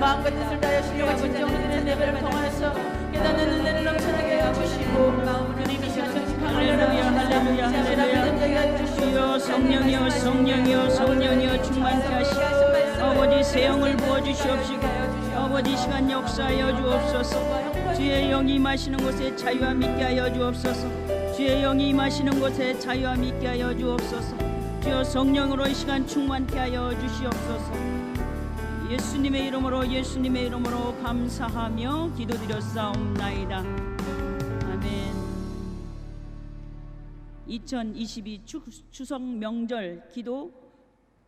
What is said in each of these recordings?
마음과 뜻을 다하여 신령과 진정으로 드리는 예배를 통하여서 깨닫는 은혜를 넘쳐나게 해주시고 주님이 시간 할렐루야 할렐루야 할렐루야. 주여 성령이여 성령이여 성령이여 충만케 하시고 아버지 새 영을 부어주시옵시고 아버지 시간 역사하여 주옵소서. 주의 영이 임하시는 곳에 자유와 믿게 하여 주옵소서. 주의 영이 임하시는 곳에 자유와 믿게 하여 주옵소서. 주여 성령으로 이 시간 충만케 하여 주시옵소서. 예수님의 이름으로 감사하며 기도드렸사옵나이다. 아멘. 2022 추석 명절 기도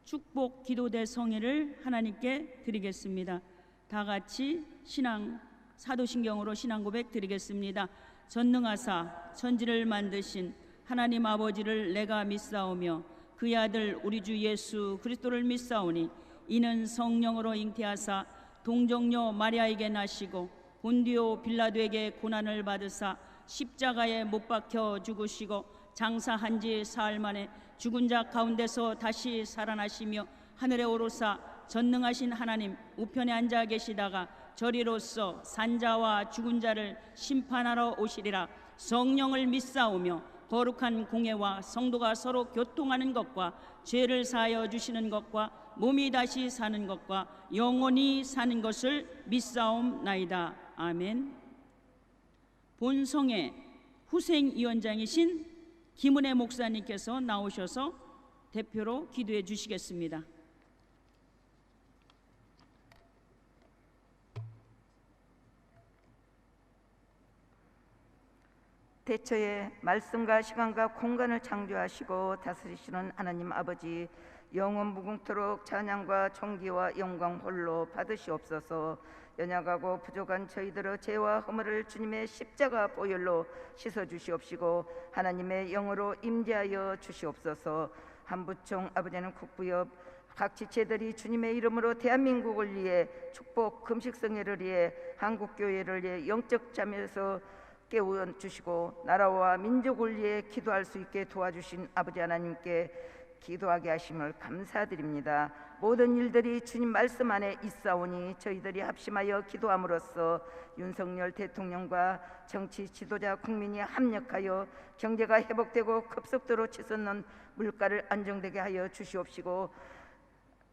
축복 기도 대성회를 하나님께 드리겠습니다. 다 같이 신앙 사도신경으로 신앙 고백 드리겠습니다. 전능하사 천지를 만드신 하나님 아버지를 내가 믿사오며 그의 아들 우리 주 예수 그리스도를 믿사오니 이는 성령으로 잉태하사 동정녀 마리아에게 나시고 본디오 빌라도에게 고난을 받으사 십자가에 못 박혀 죽으시고 장사한 지 사흘 만에 죽은 자 가운데서 다시 살아나시며 하늘에 오르사 전능하신 하나님 우편에 앉아 계시다가 저리로서 산자와 죽은 자를 심판하러 오시리라. 성령을 믿사오며 거룩한 공회와 성도가 서로 교통하는 것과 죄를 사하여 주시는 것과 몸이 다시 사는 것과 영원히 사는 것을 믿사옵나이다. 아멘. 본성의 후생위원장이신 김은혜 목사님께서 나오셔서 대표로 기도해 주시겠습니다. 대처에 말씀과 시간과 공간을 창조하시고 다스리시는 하나님 아버지, 영원 무궁토록 찬양과 존귀와 영광 홀로 받으시옵소서. 연약하고 부족한 저희들의 죄와 허물을 주님의 십자가 보혈로 씻어주시옵시고 하나님의 영으로 임재하여 주시옵소서. 한부총 아버지는 국부협 각 지체들이 주님의 이름으로 대한민국을 위해 축복 금식성회를 위해 한국교회를 위해 영적 잠에서 깨워주시고 나라와 민족을 위해 기도할 수 있게 도와주신 아버지 하나님께 기도하게 하심을 감사드립니다. 모든 일들이 주님 말씀 안에 있사오니 저희들이 합심하여 기도함으로써 윤석열 대통령과 정치 지도자 국민이 합력하여 경제가 회복되고 급속도로 치솟는 물가를 안정되게 하여 주시옵시고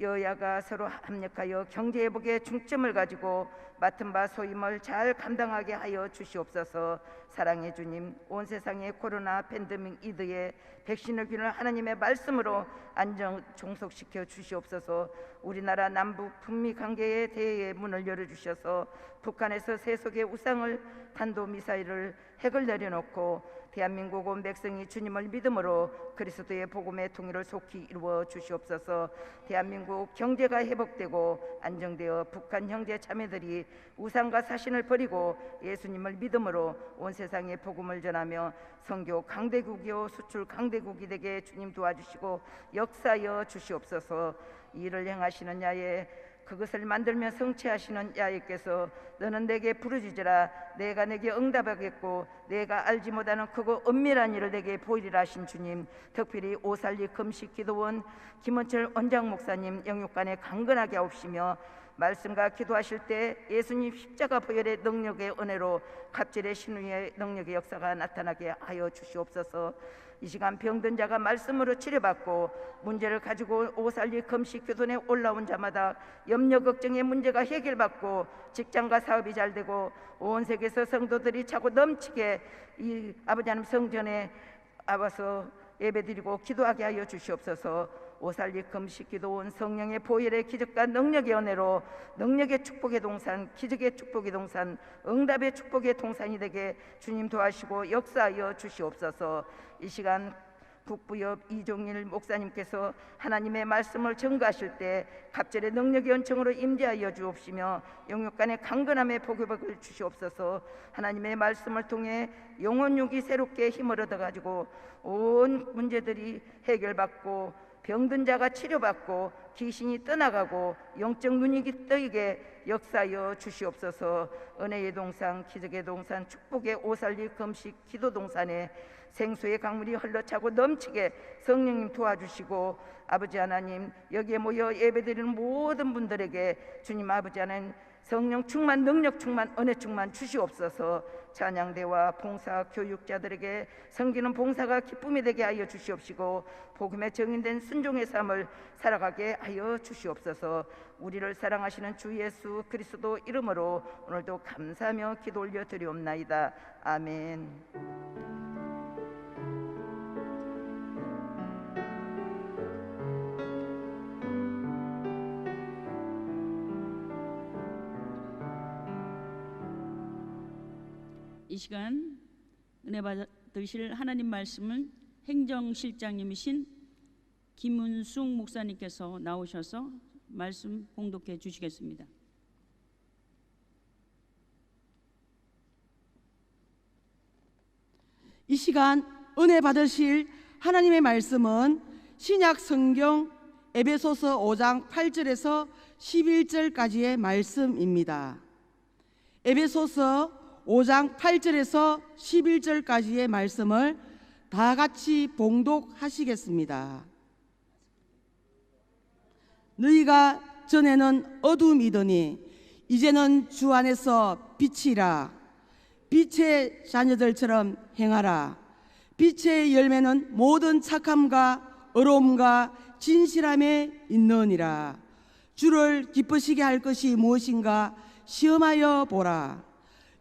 여야가 서로 합력하여 경제 회복에 중점을 가지고 맡은 바 소임을 잘 감당하게 하여 주시옵소서. 사랑의 주님, 온 세상의 코로나 팬데믹 이드에 백신의 균을 하나님의 말씀으로 안정 종속시켜 주시옵소서. 우리나라 남북 북미 관계에 대해 문을 열어주셔서 북한에서 세속의 우상을 탄도미사일을 핵을 내려놓고 대한민국 온 백성이 주님을 믿음으로 그리스도의 복음의 통일을 속히 이루어 주시옵소서. 대한민국 경제가 회복되고 안정되어 북한 형제 자매들이 우상과 사신을 버리고 예수님을 믿음으로 온 세상에 복음을 전하며 선교 강대국이요 수출 강대국이 되게 주님 도와주시고 역사하여 주시옵소서. 이를 행하시는 야에 그것을 만들며 성취하시는 야훼께서 너는 내게 부르짖으라 내가 내게 응답하겠고 내가 알지 못하는 크고 은밀한 일을 내게 보이리라 하신 주님, 특별히 오살리 금식 기도원 김원철 원장 목사님 영육간에 강건하게 하옵시며 말씀과 기도하실 때 예수님 십자가 보혈의 능력의 은혜로 갑절의 신유의 능력의 역사가 나타나게 하여 주시옵소서. 이 시간 병든 자가 말씀으로 치료받고 문제를 가지고 오살리 금식 교돈에 올라온 자마다 염려 걱정의 문제가 해결받고 직장과 사업이 잘 되고 온 세계에서 성도들이 차고 넘치게 이 아버지 하나님 성전에 와서 예배드리고 기도하게 하여 주시옵소서. 오살리 금식 기도원 성령의 보혈의 기적과 능력의 은혜로 능력의 축복의 동산, 기적의 축복의 동산, 응답의 축복의 동산이 되게 주님 도와시고 역사하여 주시옵소서. 이 시간 국부협 이종일 목사님께서 하나님의 말씀을 전가하실 때 갑절의 능력의 은총으로 임재하여 주옵시며 영육간의 강건함의 복을 주시옵소서. 하나님의 말씀을 통해 영혼육이 새롭게 힘을 얻어가지고 온 문제들이 해결받고 병든 자가 치료받고 귀신이 떠나가고 영적 눈이 뜨이게 역사하여 주시옵소서. 은혜의 동산, 기적의 동산, 축복의 오살리 금식 기도 동산에 생수의 강물이 흘러차고 넘치게 성령님 도와주시고, 아버지 하나님, 여기에 모여 예배드리는 모든 분들에게 주님 아버지 하나님 성령 충만, 능력 충만, 은혜 충만 주시옵소서. 찬양대와 봉사 교육자들에게 섬기는 봉사가 기쁨이 되게 하여 주시옵시고, 복음에 정인된 순종의 삶을 살아가게 하여 주시옵소서. 우리를 사랑하시는 주 예수 그리스도 이름으로 오늘도 감사하며 기도 올려 드리옵나이다. 아멘. 이 시간 은혜 받으실 하나님 말씀은 행정실장님이신 김은숙 목사님께서 나오셔서 말씀 봉독해 주시겠습니다. 이 시간 은혜 받으실 하나님의 말씀은 신약 성경 에베소서 5장 8절에서 11절까지의 말씀입니다. 에베소서 5장 8절에서 11절까지의 말씀을 다 같이 봉독하시겠습니다. 너희가 전에는 어둠이더니 이제는 주 안에서 빛이라. 빛의 자녀들처럼 행하라. 빛의 열매는 모든 착함과 의로움과 진실함에 있느니라. 주를 기쁘시게 할 것이 무엇인가 시험하여 보라.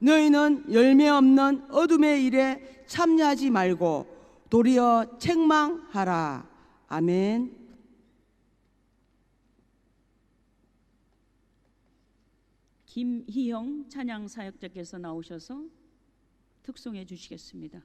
너희는 열매 없는 어둠의 일에 참여하지 말고 도리어 책망하라. 아멘. 김희영 찬양 사역자께서 나오셔서 특송해 주시겠습니다.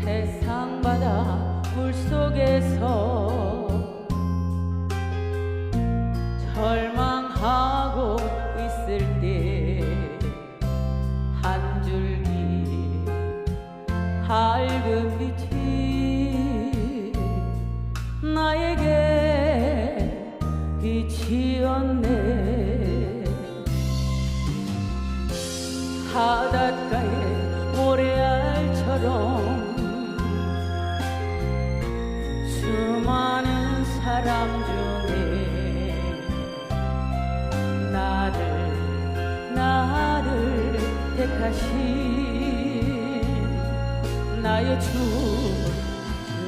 세상 바다 물속에서 절망하고 있을 때 한 줄기 밝은 빛이 나에게 비치었네. 바닷가의 모래알처럼 수많은 사람 중에 나를 택하신 나의 주,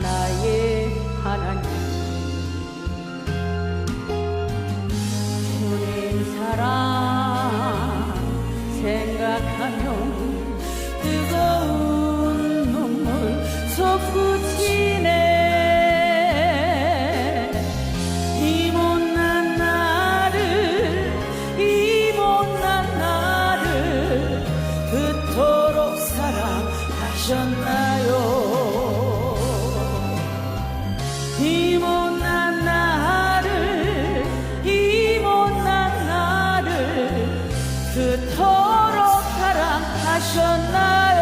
나의 하나님. 주님 사랑 생각하면 뜨거운 눈물 솟구치네. 그토록 사랑하셨나요? 이 못난 나를, 이 못난 나를 그토록 사랑하셨나요?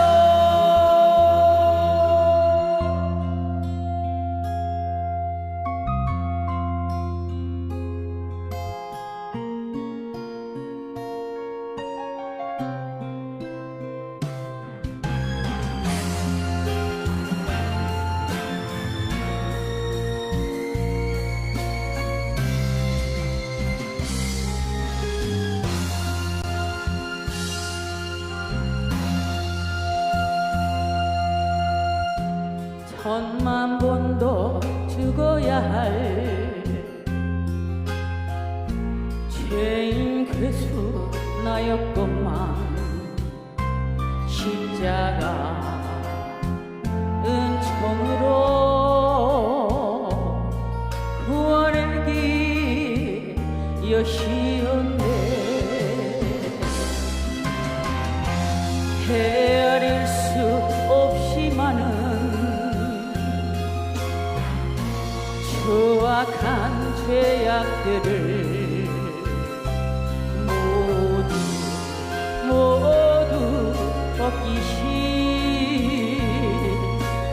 천만 번도 죽어야 할 죄인 괴수 나였건만 십자가 악한 죄악들을 모두 벗기신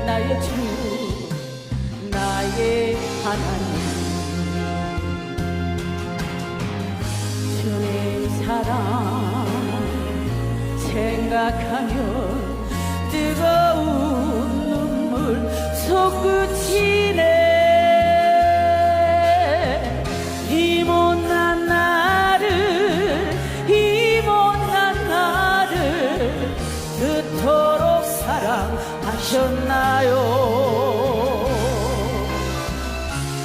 나의 주 나의 하나님, 주의 사랑 생각하면 뜨거운 눈물 솟구치네. 이 못난 나를 그토록 사랑하셨나요?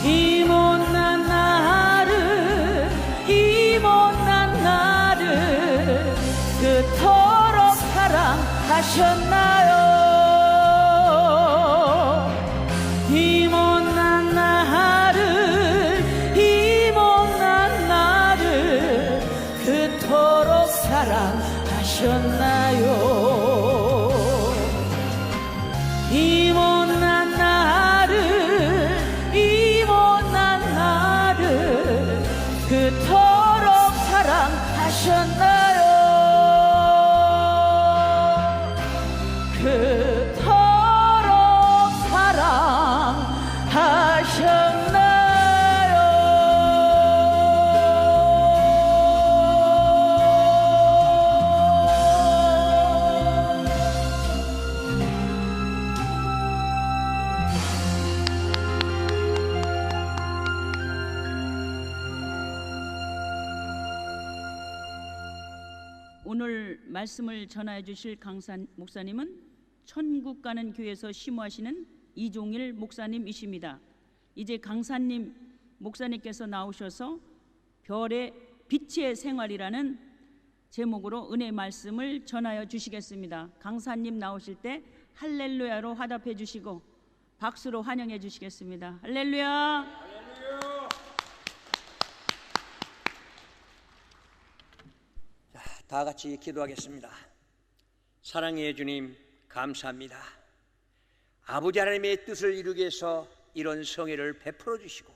이 못난 나를 그토록 사랑하셨나요? 이 못난 나를 그토록 사랑하셨나요? 이 못난 나를 그토록 사랑하셨나요? 그토록 사랑하셨나요? 오늘 말씀을 전하여 주실 강사 목사님은 천국 가는 교회에서 심호하시는 이종일 목사님이십니다. 이제 강사님 목사님께서 나오셔서 별의 빛의 생활이라는 제목으로 은혜 말씀을 전하여 주시겠습니다. 강사님 나오실 때 할렐루야로 화답해 주시고 박수로 환영해 주시겠습니다. 할렐루야. 다 같이 기도하겠습니다. 사랑의 주님, 감사합니다. 아버지 하나님의 뜻을 이루기 위해서 이런 성회를 베풀어 주시고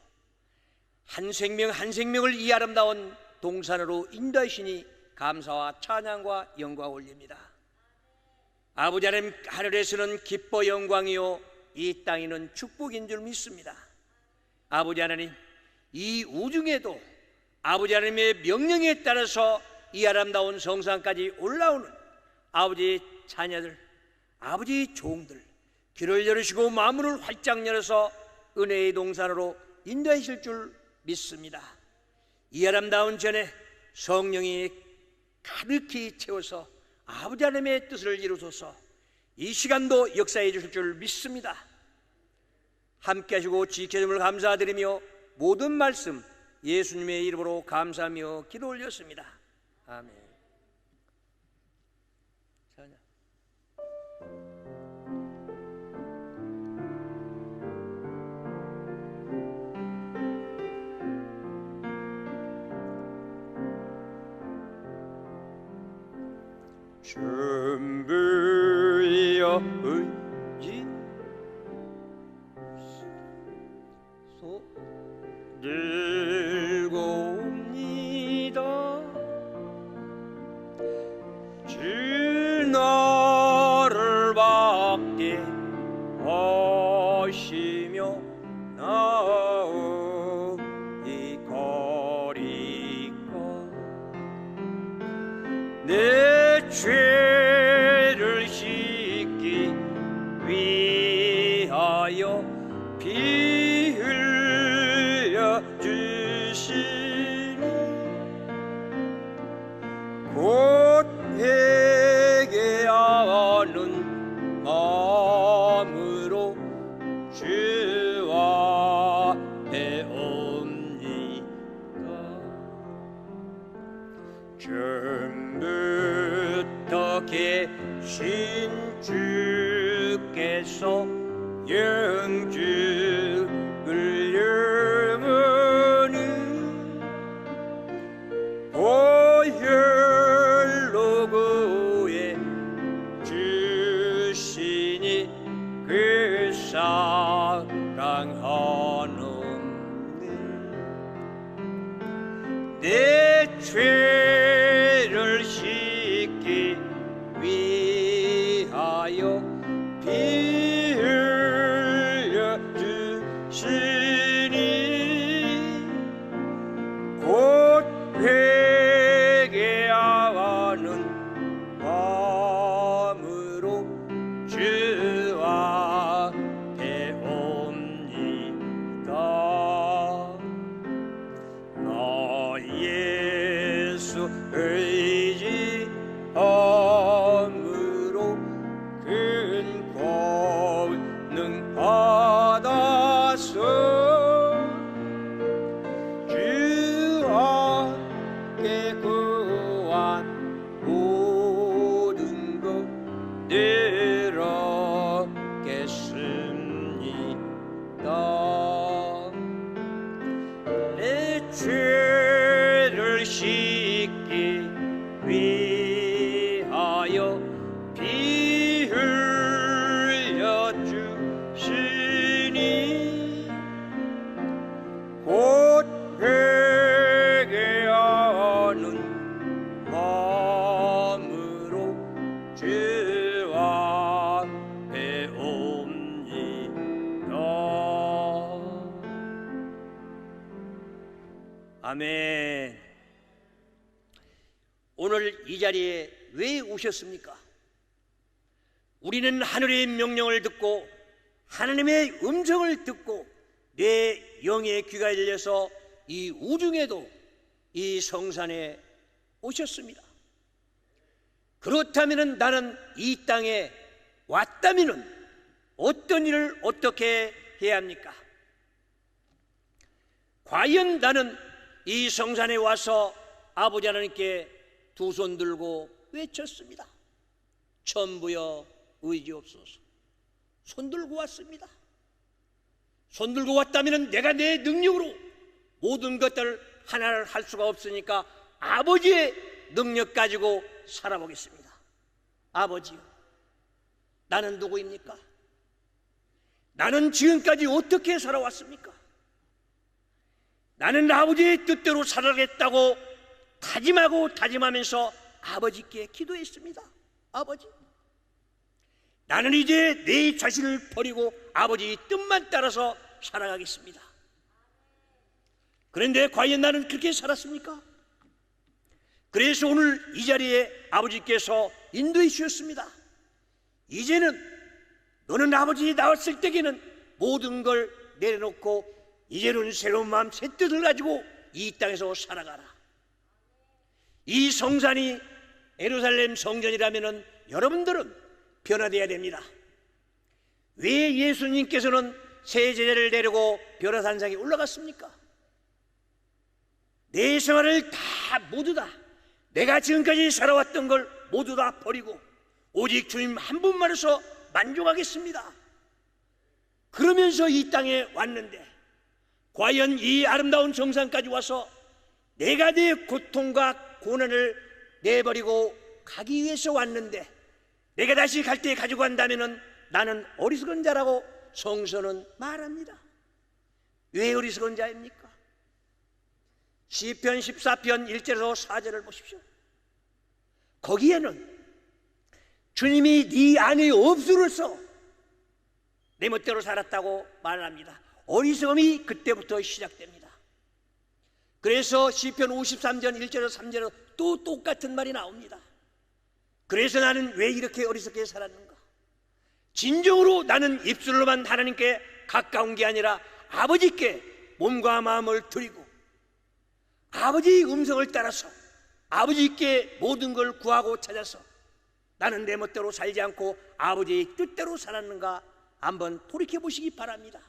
한 생명 한 생명을 이 아름다운 동산으로 인도하시니 감사와 찬양과 영광 올립니다. 아버지 하나님, 하늘에서는 기뻐 영광이요 이 땅에는 축복인 줄 믿습니다. 아버지 하나님, 이 우중에도 아버지 하나님의 명령에 따라서 이 아름다운 성산까지 올라오는 아버지 자녀들, 아버지 종들, 귀를 열으시고 마음을 활짝 열어서 은혜의 동산으로 인도하실 줄 믿습니다. 이 아름다운 전에 성령이 가득히 채워서 아버지 하나님의 뜻을 이루소서 이 시간도 역사해 주실 줄 믿습니다. 함께 하시고 지켜줌을 감사드리며 모든 말씀 예수님의 이름으로 감사하며 기도 올렸습니다. 아멘. 준비여 의진 소 들고 옵니다. 주 나를 받게 하시며 나오이거리까 내 죄를 씻기 위하여 피 흘려 주시니 곧 회개하는 마음으로 주와 배옵니다. 처음부터 계신 주께서 영주를 영원히 보혈로 구해 주시니 그 사랑하는데 죄를 씻기 위하여 피 흘려 주시니 곧 회개하는 마음으로 주와 배옵니다. 나 예수 의지함으로 큰 권능 받아서 주 앞에 구한 모든 것 내려겠습니다. 내 죄를 씻기 위하여 피 흘려 주시니 곧 회개하는 마음으로 주와 배옵니다. 아멘. 오늘 이 자리에 왜 오셨습니까? 우리는 하늘의 명령을 듣고 하나님의 음성을 듣고 내 영의 귀가 열려서 이 우중에도 이 성산에 오셨습니다. 그렇다면 나는 이 땅에 왔다면 어떤 일을 어떻게 해야 합니까? 과연 나는 이 성산에 와서 아버지 하나님께 두 손 들고 외쳤습니다. 천부여 의지옵소서. 손 들고 왔습니다. 손 들고 왔다면 내가 내 능력으로 모든 것들을 하나를 할 수가 없으니까 아버지의 능력 가지고 살아보겠습니다. 아버지요, 나는 누구입니까? 나는 지금까지 어떻게 살아왔습니까? 나는 아버지의 뜻대로 살아가겠다고 다짐하면서 아버지께 기도했습니다. 아버지, 나는 이제 내 자신을 버리고 아버지의 뜻만 따라서 살아가겠습니다. 그런데 과연 나는 그렇게 살았습니까? 그래서 오늘 이 자리에 아버지께서 인도해 주셨습니다. 이제는 너는 아버지 나왔을 때에는 모든 걸 내려놓고 이제는 새로운 마음 새 뜻을 가지고 이 땅에서 살아가라. 이 성산이 예루살렘 성전이라면 여러분들은 변화되어야 됩니다. 왜 예수님께서는 새 제자를 데리고 변화산상에 올라갔습니까? 내 생활을 다 모두 다 내가 지금까지 살아왔던 걸 모두 다 버리고 오직 주님 한 분만으로서 만족하겠습니다. 그러면서 이 땅에 왔는데 과연 이 아름다운 정상까지 와서 내가 내 고통과 고난을 내버리고 가기 위해서 왔는데 내가 다시 갈 때 가지고 간다면 나는 어리석은 자라고 성서는 말합니다. 왜 어리석은 자입니까? 시편 14편 1절에서 4절을 보십시오. 거기에는 주님이 네 안에 없으로서 내 멋대로 살았다고 말합니다. 어리석음이 그때부터 시작됩니다. 그래서 시편 53편 1절에서 3절에 또 똑같은 말이 나옵니다. 그래서 나는 왜 이렇게 어리석게 살았는가? 진정으로 나는 입술로만 하나님께 가까운 게 아니라 아버지께 몸과 마음을 드리고 아버지의 음성을 따라서 아버지께 모든 걸 구하고 찾아서 나는 내 멋대로 살지 않고 아버지의 뜻대로 살았는가 한번 돌이켜 보시기 바랍니다.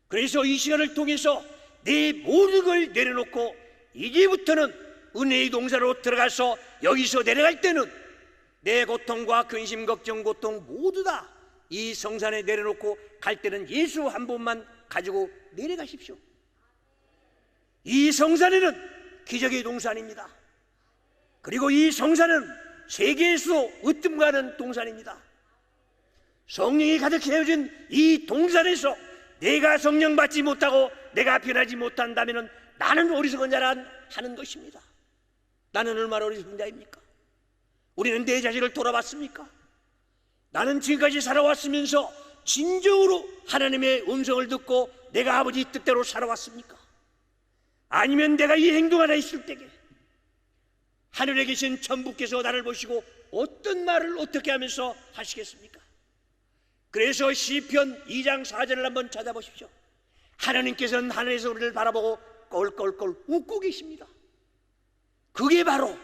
그래서 이 시간을 통해서 내 모든 걸 내려놓고 이제부터는 은혜의 동산으로 들어가서 여기서 내려갈 때는 내 고통과 근심, 걱정, 고통 모두 다 이 성산에 내려놓고 갈 때는 예수 한 분만 가지고 내려가십시오. 이 성산에는 기적의 동산입니다. 그리고 이 성산은 세계에서 으뜸가는 동산입니다. 성령이 가득 채워진 이 동산에서 내가 성령 받지 못하고 내가 변하지 못한다면 나는 어리석은 자란 하는 것입니다. 나는 얼마나 어리석은 자입니까? 우리는 내 자신을 돌아봤습니까? 나는 지금까지 살아왔으면서 진정으로 하나님의 음성을 듣고 내가 아버지 뜻대로 살아왔습니까? 아니면 내가 이 행동 하나 있을 때에 하늘에 계신 천부께서 나를 보시고 어떤 말을 어떻게 하면서 하시겠습니까? 그래서 시편 2장 4절을 한번 찾아보십시오. 하나님께서는 하늘에서 우리를 바라보고 껄껄껄 웃고 계십니다. 그게 바로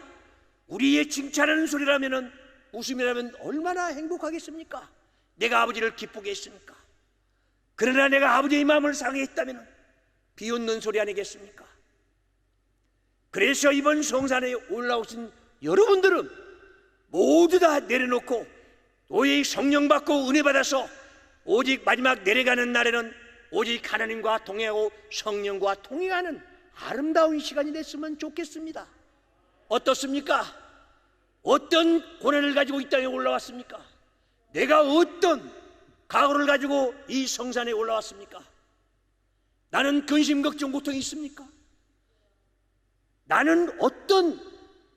우리의 칭찬하는 소리라면, 웃음이라면 얼마나 행복하겠습니까? 내가 아버지를 기쁘게 했습니까? 그러나 내가 아버지의 마음을 상해했다면 비웃는 소리 아니겠습니까? 그래서 이번 성산에 올라오신 여러분들은 모두 다 내려놓고 오직 성령 받고 은혜 받아서 오직 마지막 내려가는 날에는 오직 하나님과 동행하고 성령과 통행하는 아름다운 시간이 됐으면 좋겠습니다. 어떻습니까? 어떤 고난을 가지고 이 땅에 올라왔습니까? 내가 어떤 각오를 가지고 이 성산에 올라왔습니까? 나는 근심 걱정 고통이 있습니까? 나는 어떤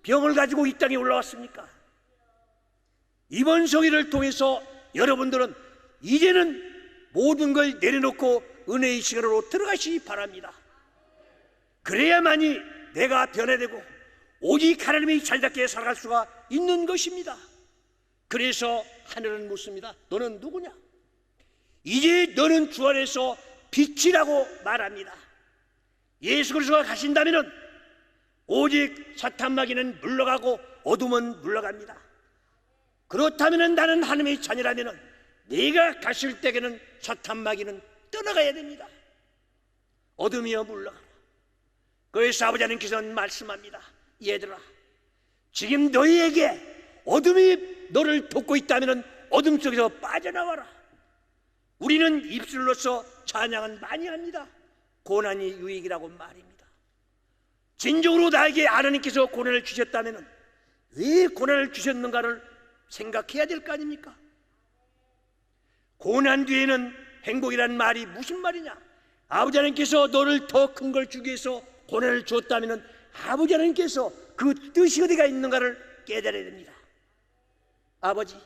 병을 가지고 이 땅에 올라왔습니까? 이번 성회를 통해서 여러분들은 이제는 모든 걸 내려놓고 은혜의 시간으로 들어가시기 바랍니다. 그래야만이 내가 변화되고 오직 하나님이 잘답게 살아갈 수가 있는 것입니다. 그래서 하늘은 묻습니다. 너는 누구냐? 이제 너는 주 안에서 빛이라고 말합니다. 예수 그리스도가 가신다면 오직 사탄 마귀는 물러가고 어둠은 물러갑니다. 그렇다면 나는 하나님의 자녀라면 네가 가실 때에는 사탄 마귀는 떠나가야 됩니다. 어둠이여 물러가라. 그래서 아버지 하나님께서는 말씀합니다. 얘들아, 지금 너희에게 어둠이 너를 돕고 있다면 어둠 속에서 빠져나와라. 우리는 입술로서 찬양은 많이 합니다. 고난이 유익이라고 말입니다. 진정으로 나에게 하나님께서 고난을 주셨다면 왜 고난을 주셨는가를 생각해야 될 거 아닙니까? 고난 뒤에는 행복이라는 말이 무슨 말이냐? 아버지 하나님께서 너를 더 큰 걸 주기 위해서 고난을 주었다면 아버지 하나님께서 그 뜻이 어디가 있는가를 깨달아야 됩니다. 아버지,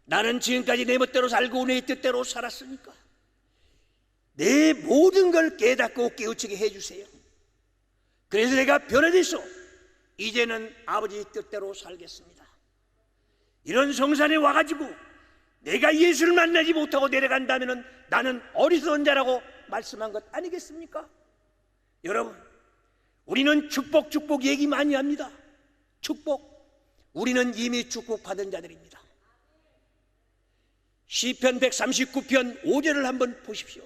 나는 지금까지 내 멋대로 살고 내 뜻대로 살았으니까 내 모든 걸 깨닫고 깨우치게 해주세요. 그래서 내가 변화돼서 이제는 아버지 뜻대로 살겠습니다. 이런 성산에 와가지고 내가 예수를 만나지 못하고 내려간다면 나는 어리석은 자라고 말씀한 것 아니겠습니까? 여러분, 우리는 축복 얘기 많이 합니다. 축복, 우리는 이미 축복받은 자들입니다. 시편 139편 5절을 한번 보십시오.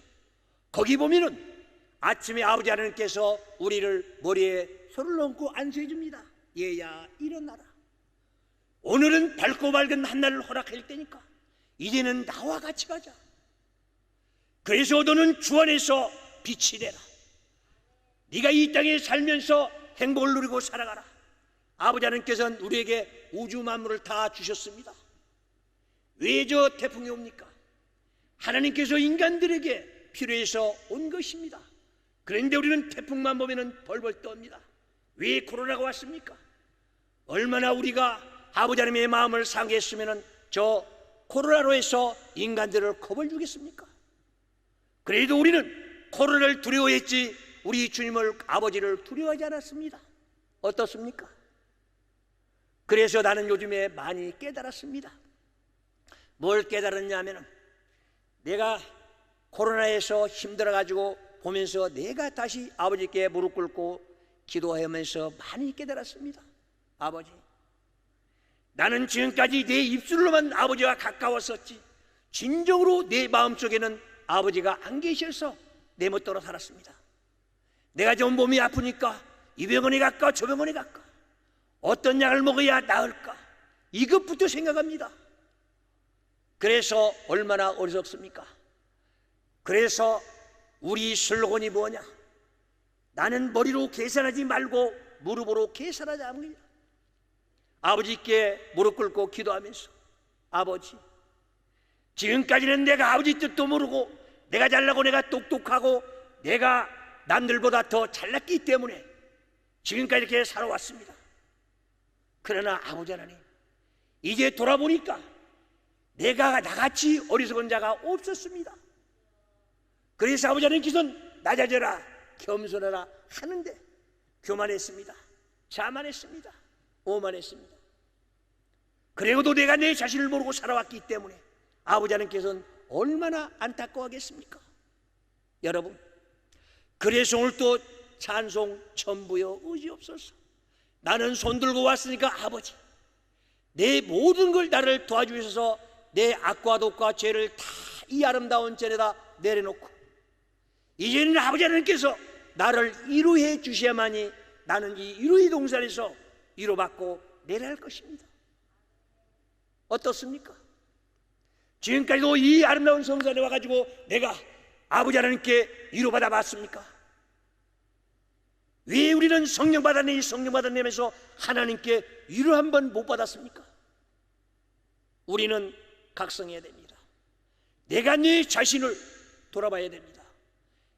거기 보면은 아침에 아버지 하나님께서 우리를 머리에 손을 얹고 안수해 줍니다. 얘야 일어나라. 오늘은 밝고 밝은 한날을 허락할 때니까 이제는 나와 같이 가자. 그래서 너는 주 안에서 빛이 되라. 네가 이 땅에 살면서 행복을 누리고 살아가라. 아버지 하나님께서는 우리에게 우주 만물을 다 주셨습니다. 왜 저 태풍이 옵니까? 하나님께서 인간들에게 필요해서 온 것입니다. 그런데 우리는 태풍만 보면 벌벌 떱니다. 왜 코로나가 왔습니까? 얼마나 우리가 아버지 하나님의 마음을 상했으면 저 코로나로 해서 인간들을 겁을 주겠습니까? 그래도 우리는 코로나를 두려워했지 우리 주님을, 아버지를 두려워하지 않았습니다. 어떻습니까? 그래서 나는 요즘에 많이 깨달았습니다. 뭘 깨달았냐면 내가 코로나에서 힘들어가지고 보면서 내가 다시 아버지께 무릎 꿇고 기도하면서 많이 깨달았습니다. 아버지, 나는 지금까지 내 입술로만 아버지와 가까웠었지 진정으로 내 마음속에는 아버지가 안 계셔서 내 멋대로 살았습니다. 내가 좀 몸이 아프니까 이 병원에 갈까 저 병원에 갈까, 어떤 약을 먹어야 나을까, 이것부터 생각합니다. 그래서 얼마나 어리석습니까? 그래서 우리 슬로건이 뭐냐? 나는 머리로 계산하지 말고 무릎으로 계산하자. 아버지께 무릎 꿇고 기도하면서 아버지, 지금까지는 내가 아버지 뜻도 모르고 내가 잘나고 내가 똑똑하고 내가 남들보다 더 잘났기 때문에 지금까지 이렇게 살아왔습니다. 그러나 아버지 하나님, 이제 돌아보니까 내가 나같이 어리석은 자가 없었습니다. 그래서 아버지 하나님께서는 낮아져라, 겸손하라 하는데 교만했습니다. 자만했습니다. 오만했습니다. 그래도 내가 내 자신을 모르고 살아왔기 때문에 아버지 하나님께서는 얼마나 안타까워하겠습니까? 여러분, 그래서 오늘 또 찬송 천부여 의지없소서. 나는 손들고 왔으니까 아버지, 내 모든 걸 나를 도와주셔서 내 악과 독과 죄를 다 이 아름다운 전에다 내려놓고 이제는 아버지 하나님께서 나를 위로해 주셔야만이 나는 이 위로의 동산에서 위로받고 내려갈 것입니다. 어떻습니까? 지금까지도 이 아름다운 성산에 와가지고 내가 아버지 하나님께 위로받아 봤습니까? 왜 우리는 성령 받았네, 성령 받았네면서 하나님께 위로 한 번 못 받았습니까? 우리는 각성해야 됩니다. 내가 내 자신을 돌아봐야 됩니다.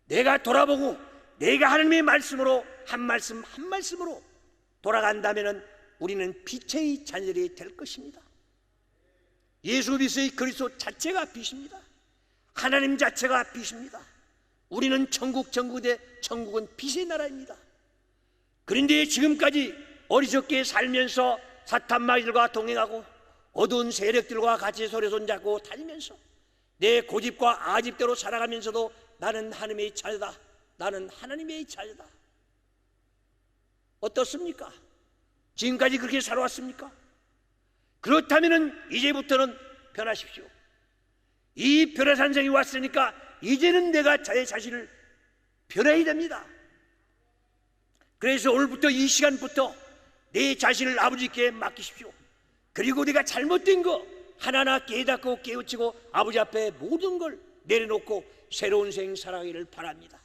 내가 돌아보고 내가 하나님의 말씀으로 한 말씀 한 말씀으로 돌아간다면 우리는 빛의 자녀들이 될 것입니다. 예수 그리스도의 그리스도 자체가 빛입니다. 하나님 자체가 빛입니다. 우리는 천국은 빛의 나라입니다. 그런데 지금까지 어리석게 살면서 사탄 마귀들과 동행하고 어두운 세력들과 같이 손에 손잡고 다니면서 내 고집과 아집대로 살아가면서도 나는 하나님의 자녀다, 나는 하나님의 자녀다. 어떻습니까? 지금까지 그렇게 살아왔습니까? 그렇다면 이제부터는 변하십시오. 이 변화산성이 왔으니까 이제는 내가 제 자신을 변해야 됩니다. 그래서 오늘부터 이 시간부터 내 자신을 아버지께 맡기십시오. 그리고 내가 잘못된 거 하나하나 깨닫고 깨우치고 아버지 앞에 모든 걸 내려놓고 새로운 생 살아가기를 바랍니다.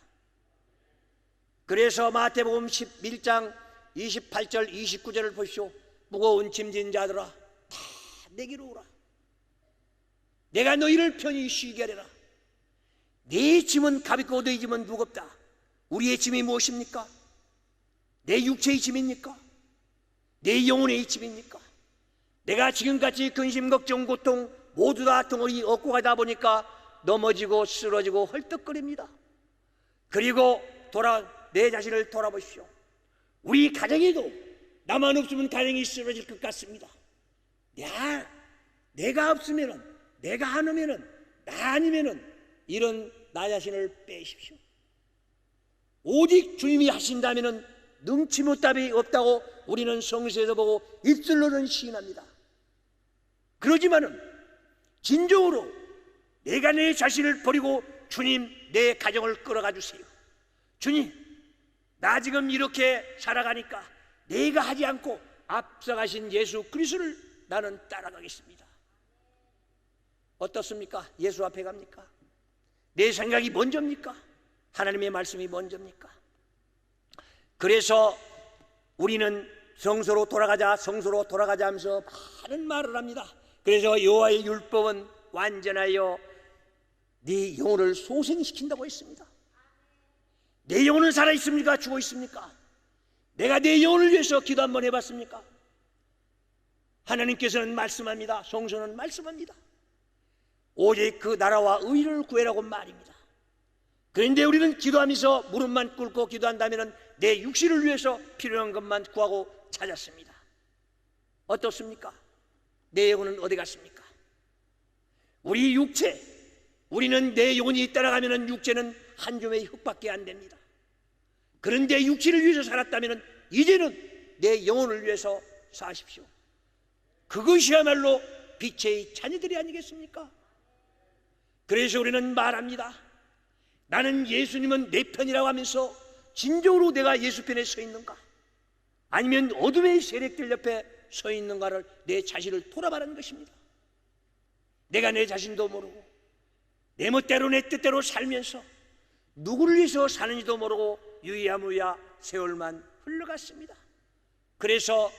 그래서 마태복음 11장 28절 29절을 보시오. 무거운 짐진 자들아 다 내게로 오라. 내가 너희를 편히 쉬게 하리라. 네 짐은 가볍고 너희 짐은 무겁다. 우리의 짐이 무엇입니까? 내 육체의 짐입니까? 내 영혼의 짐입니까? 내가 지금같이 근심, 걱정, 고통 모두 다 덩어리 얻고 가다 보니까 넘어지고 쓰러지고 헐떡거립니다. 그리고 내 자신을 돌아보십시오. 우리 가정에도 나만 없으면 가정이 쓰러질 것 같습니다. 내가 없으면은, 내가 안 오면은, 나 아니면은 이런 나 자신을 빼십시오. 오직 주님이 하신다면은 능치 못답이 없다고 우리는 성서에서 보고 입술로는 시인합니다. 그러지만은 진정으로 내가 내 자신을 버리고 주님 내 가정을 끌어가 주세요. 주님, 나 지금 이렇게 살아가니까 내가 하지 않고 앞서가신 예수 그리스도를 나는 따라가겠습니다. 어떻습니까? 예수 앞에 갑니까? 내 생각이 먼저입니까? 하나님의 말씀이 먼저입니까? 그래서 우리는 성소로 돌아가자 하면서 많은 말을 합니다. 그래서 여호와의 율법은 완전하여 네 영혼을 소생시킨다고 했습니다. 내 영혼은 살아있습니까? 죽어 있습니까? 내가 내 영혼을 위해서 기도 한번 해봤습니까? 하나님께서는 말씀합니다. 성서는 말씀합니다. 오직 그 나라와 의를 구해라고 말입니다. 그런데 우리는 기도하면서 무릎만 꿇고 기도한다면 내 육신을 위해서 필요한 것만 구하고 찾았습니다. 어떻습니까? 내 영혼은 어디 갔습니까? 우리 육체, 우리는 내 영혼이 따라가면 육체는 한 줌의 흙밖에 안 됩니다. 그런데 육신을 위해서 살았다면 이제는 내 영혼을 위해서 사십시오. 그것이야말로 빛의 자녀들이 아니겠습니까? 그래서 우리는 말합니다. 나는 예수님은 내 편이라고 하면서 진정으로 내가 예수 편에 서 있는가? 아니면 어둠의 세력들 옆에 서 있는가를 내 자신을 돌아보라는 것입니다. 내가 내 자신도 모르고 내 멋대로 내 뜻대로 살면서 누구를 위해서 사는지도 모르고 유야무야 세월만 흘러갔습니다. 그래서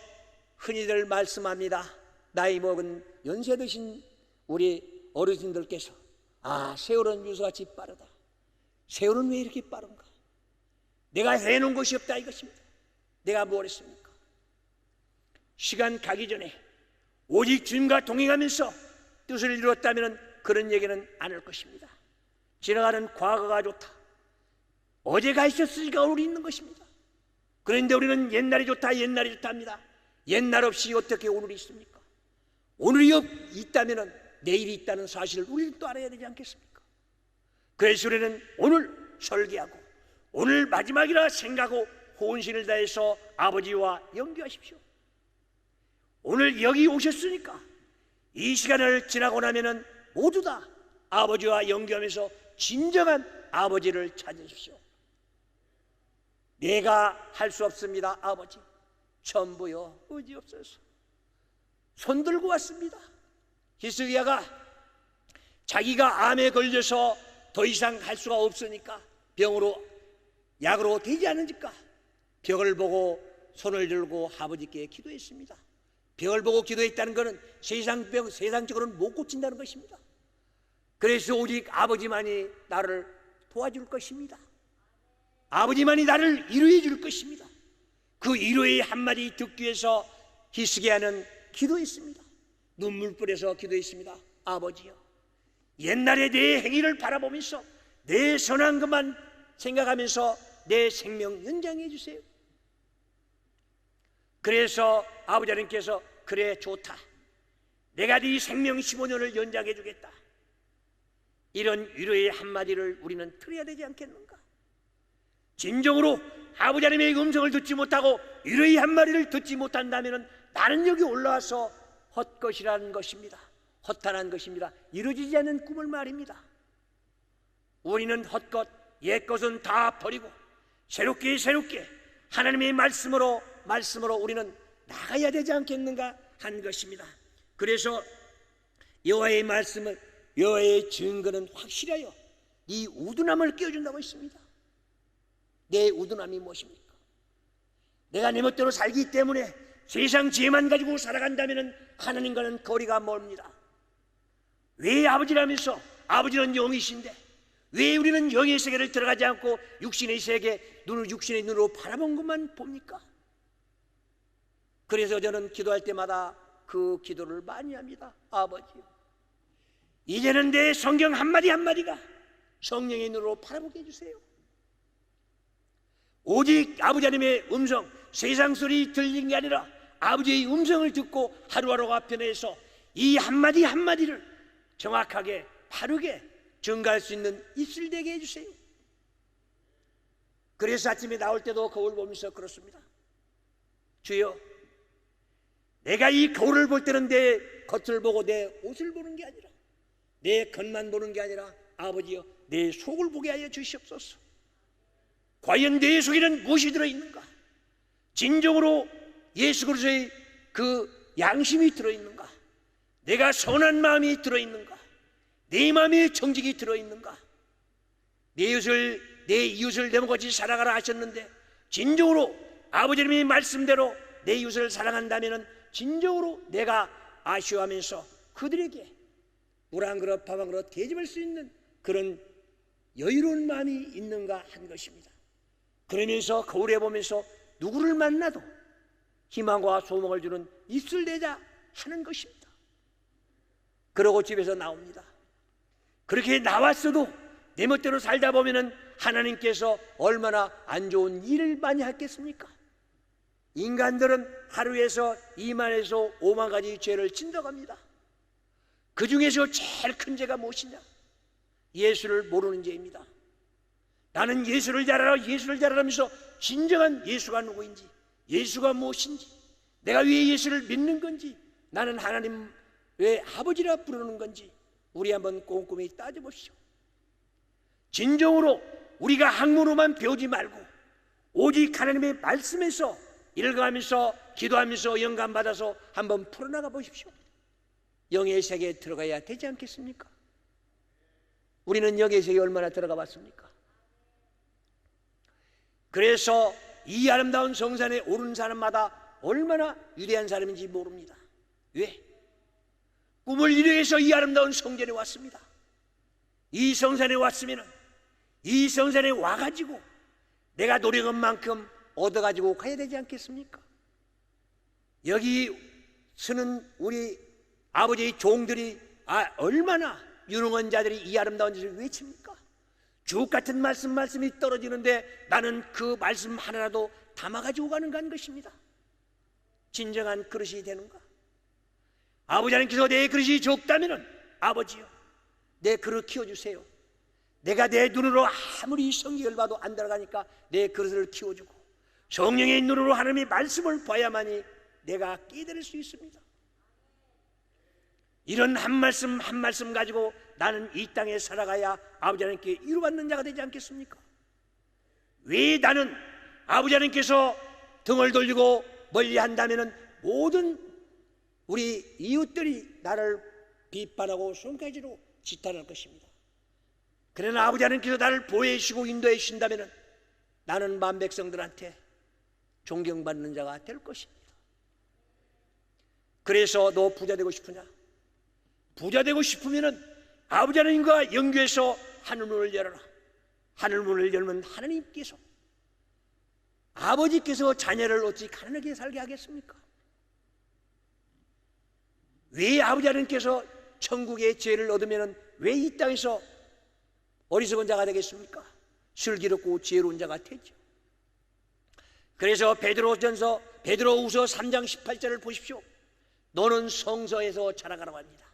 흔히들 말씀합니다. 나이 먹은 연세 드신 우리 어르신들께서 세월은 유서같이 빠르다. 세월은 왜 이렇게 빠른가? 내가 해놓은 것이 없다 이것입니다. 내가 뭘 했습니까? 시간 가기 전에 오직 주님과 동행하면서 뜻을 이루었다면 그런 얘기는 안 할 것입니다. 지나가는 과거가 좋다, 어제가 있었으니까 오늘이 있는 것입니다. 그런데 우리는 옛날이 좋다, 옛날이 좋다 합니다. 옛날 없이 어떻게 오늘이 있습니까? 오늘이 있다면 내일이 있다는 사실을 우리는 또 알아야 되지 않겠습니까? 그래서 우리는 오늘 설계하고 오늘 마지막이라 생각하고 혼신을 다해서 아버지와 연교하십시오. 오늘 여기 오셨으니까 이 시간을 지나고 나면은 모두 다 아버지와 연교하면서 진정한 아버지를 찾으십시오. 내가 할 수 없습니다. 아버지 전부요 의지 없어서 손 들고 왔습니다. 히스기야가 자기가 암에 걸려서 더 이상 할 수가 없으니까 병으로 약으로 되지 않으니까 벽을 보고 손을 들고 아버지께 기도했습니다. 벽을 보고 기도했다는 것은 세상병, 세상적으로는 못 고친다는 것입니다. 그래서 오직 아버지만이 나를 도와줄 것입니다. 아버지만이 나를 위로해 줄 것입니다. 그 위로의 한마디 듣기 위해서 히스기야는 기도했습니다. 눈물 뿌려서 기도했습니다. 아버지여, 옛날에 내 행위를 바라보면서 내 선한 것만 생각하면서 내 생명 연장해 주세요. 그래서 아버지 하나님께서 그래 좋다, 내가 네 생명 15년을 연장해 주겠다, 이런 위로의 한마디를 우리는 들어야 되지 않겠는가? 진정으로 아버지 하나님의 음성을 듣지 못하고 위로의 한마디를 듣지 못한다면 나는 여기 올라와서 헛것이라는 것입니다. 허탄한 것입니다. 이루어지지 않는 꿈을 말입니다. 우리는 헛것, 옛것은 다 버리고 새롭게 하나님의 말씀으로 우리는 나가야 되지 않겠는가 한 것입니다. 그래서 여호와의 말씀은, 여호와의 증거는 확실하여 이 우둔함을 깨워준다고 했습니다. 내 우둔함이 무엇입니까? 내가 내 멋대로 살기 때문에 세상 지혜만 가지고 살아간다면 하나님과는 거리가 멀습니다. 왜 아버지라면서 아버지는 영이신데 왜 우리는 영의 세계를 들어가지 않고 육신의 세계, 육신의 눈으로 바라본 것만 봅니까? 그래서 저는 기도할 때마다 그 기도를 많이 합니다. 아버지요, 이제는 내 성경 한마디 한마디가 성령의 눈으로 바라보게 해주세요. 오직 아버지 하나님의 음성, 세상 소리 들리는 게 아니라 아버지의 음성을 듣고 하루하루가 변해서 이 한마디 한마디를 정확하게 바르게 증가할 수 있는 입술 되게 해주세요. 그래서 아침에 나올 때도 거울 보면서 그렇습니다. 주여, 내가 이 거울을 볼 때는 내 겉을 보고 내 옷을 보는 게 아니라, 내 겉만 보는 게 아니라 아버지여, 내 속을 보게 하여 주시옵소서. 과연 내 속에는 무엇이 들어있는가? 진정으로 예수 그리스도의 그 양심이 들어있는가? 내가 선한 마음이 들어있는가? 내 마음에 정직이 들어있는가? 내 이웃을 내 몸같이 사랑하라 하셨는데 진정으로 아버지 하나님의 말씀대로 내 이웃을 사랑한다면 진정으로 내가 아쉬워하면서 그들에게 물 한 그릇 밥 한 그릇 대접할 수 있는 그런 여유로운 마음이 있는가 한 것입니다. 그러면서 거울에 보면서 누구를 만나도 희망과 소망을 주는 입술 대자 하는 것입니다. 그러고 집에서 나옵니다. 그렇게 나왔어도 내 멋대로 살다 보면은 하나님께서 얼마나 안 좋은 일을 많이 하겠습니까? 인간들은 하루에서 2만에서 5만 가지 죄를 진다고 합니다. 그 중에서 제일 큰 죄가 무엇이냐? 예수를 모르는 죄입니다. 나는 예수를 잘 알아라면서 진정한 예수가 누구인지, 예수가 무엇인지, 내가 왜 예수를 믿는 건지, 나는 하나님 왜 아버지라 부르는 건지 우리 한번 꼼꼼히 따져보시죠. 진정으로 우리가 학문으로만 배우지 말고 오직 하나님의 말씀에서 읽어가면서 기도하면서 영감받아서 한번 풀어나가 보십시오. 영의 세계에 들어가야 되지 않겠습니까? 우리는 영의 세계에 얼마나 들어가 봤습니까? 그래서 이 아름다운 성산에 오른 사람마다 얼마나 위대한 사람인지 모릅니다. 왜? 꿈을 이루어서 이 아름다운 성전에 왔습니다. 이 성산에 왔으면 이 성산에 와가지고 내가 노력한 만큼 얻어가지고 가야 되지 않겠습니까? 여기 서는 우리 아버지의 종들이 얼마나 유능한 자들이 이 아름다운 짓을 외칩니까? 주옥같은 말씀이 떨어지는데 나는 그 말씀 하나라도 담아가지고 가는가 하는 것입니다. 진정한 그릇이 되는가? 아버지 하나님께서 내 그릇이 적다면 아버지요, 내 그릇 키워주세요. 내가 내 눈으로 아무리 성경을 봐도 안 들어가니까 내 그릇을 키워주고 성령의 눈으로 하나님의 말씀을 봐야만이 내가 깨달을 수 있습니다. 이런 한 말씀 한 말씀 가지고 나는 이 땅에 살아가야 아버지 하나님께 이루받는 자가 되지 않겠습니까? 왜 나는 아버지 하나님께서 등을 돌리고 멀리 한다면 모든 우리 이웃들이 나를 비판하고 손가지로 지탄할 것입니다. 그러나 아버지 하나님께서 나를 보호해 주시고 인도해 주신다면 나는 만백성들한테 존경받는 자가 될 것입니다. 그래서 너 부자 되고 싶으냐? 부자 되고 싶으면 아버지 하나님과 연결해서 하늘문을 열어라. 하늘문을 열면 하나님께서, 아버지께서 자녀를 어찌 가난하게 살게 하겠습니까? 왜 아버지 하나님께서 천국의 죄를 얻으면 왜 이 땅에서 어리석은 자가 되겠습니까? 슬기롭고 지혜로운 자가 되죠. 그래서 베드로후서 3장 18절을 보십시오. 너는 성서에서 자라가라고 합니다.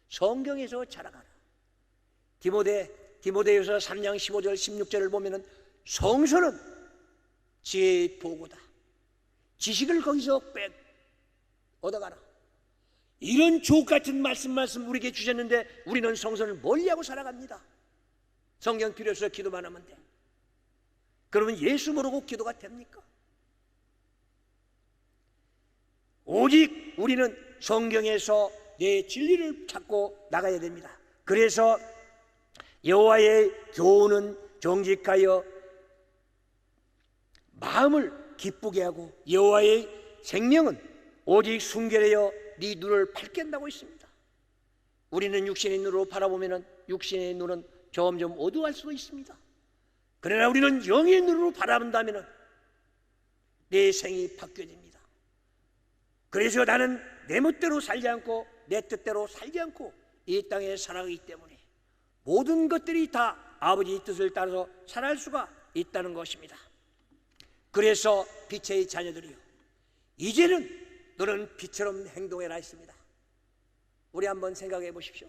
성경에서 자라가라. 디모데후서 3장 15절 16절을 보면은 성서는 지혜의 보고다. 지식을 거기서 얻어가라. 이런 주옥같은 말씀 우리에게 주셨는데 우리는 성서를 멀리하고 살아갑니다. 성경 필요 없어 기도만 하면 돼. 그러면 예수 모르고 기도가 됩니까? 오직 우리는 성경에서 내 진리를 찾고 나가야 됩니다. 그래서 여호와의 교훈은 정직하여 마음을 기쁘게 하고 여호와의 생명은 오직 순결하여 네 눈을 밝게 한다고 있습니다. 우리는 육신의 눈으로 바라보면 육신의 눈은 점점 어두워할 수도 있습니다. 그러나 우리는 영의 눈으로 바라본다면 내 생이 바뀌어집니다. 그래서 나는 내 멋대로 살지 않고 내 뜻대로 살지 않고 이 땅에 살아가기 때문에 모든 것들이 다 아버지의 뜻을 따라서 살아갈 수가 있다는 것입니다. 그래서 빛의 자녀들이요, 이제는 너는 빛처럼 행동해라 했습니다. 우리 한번 생각해 보십시오.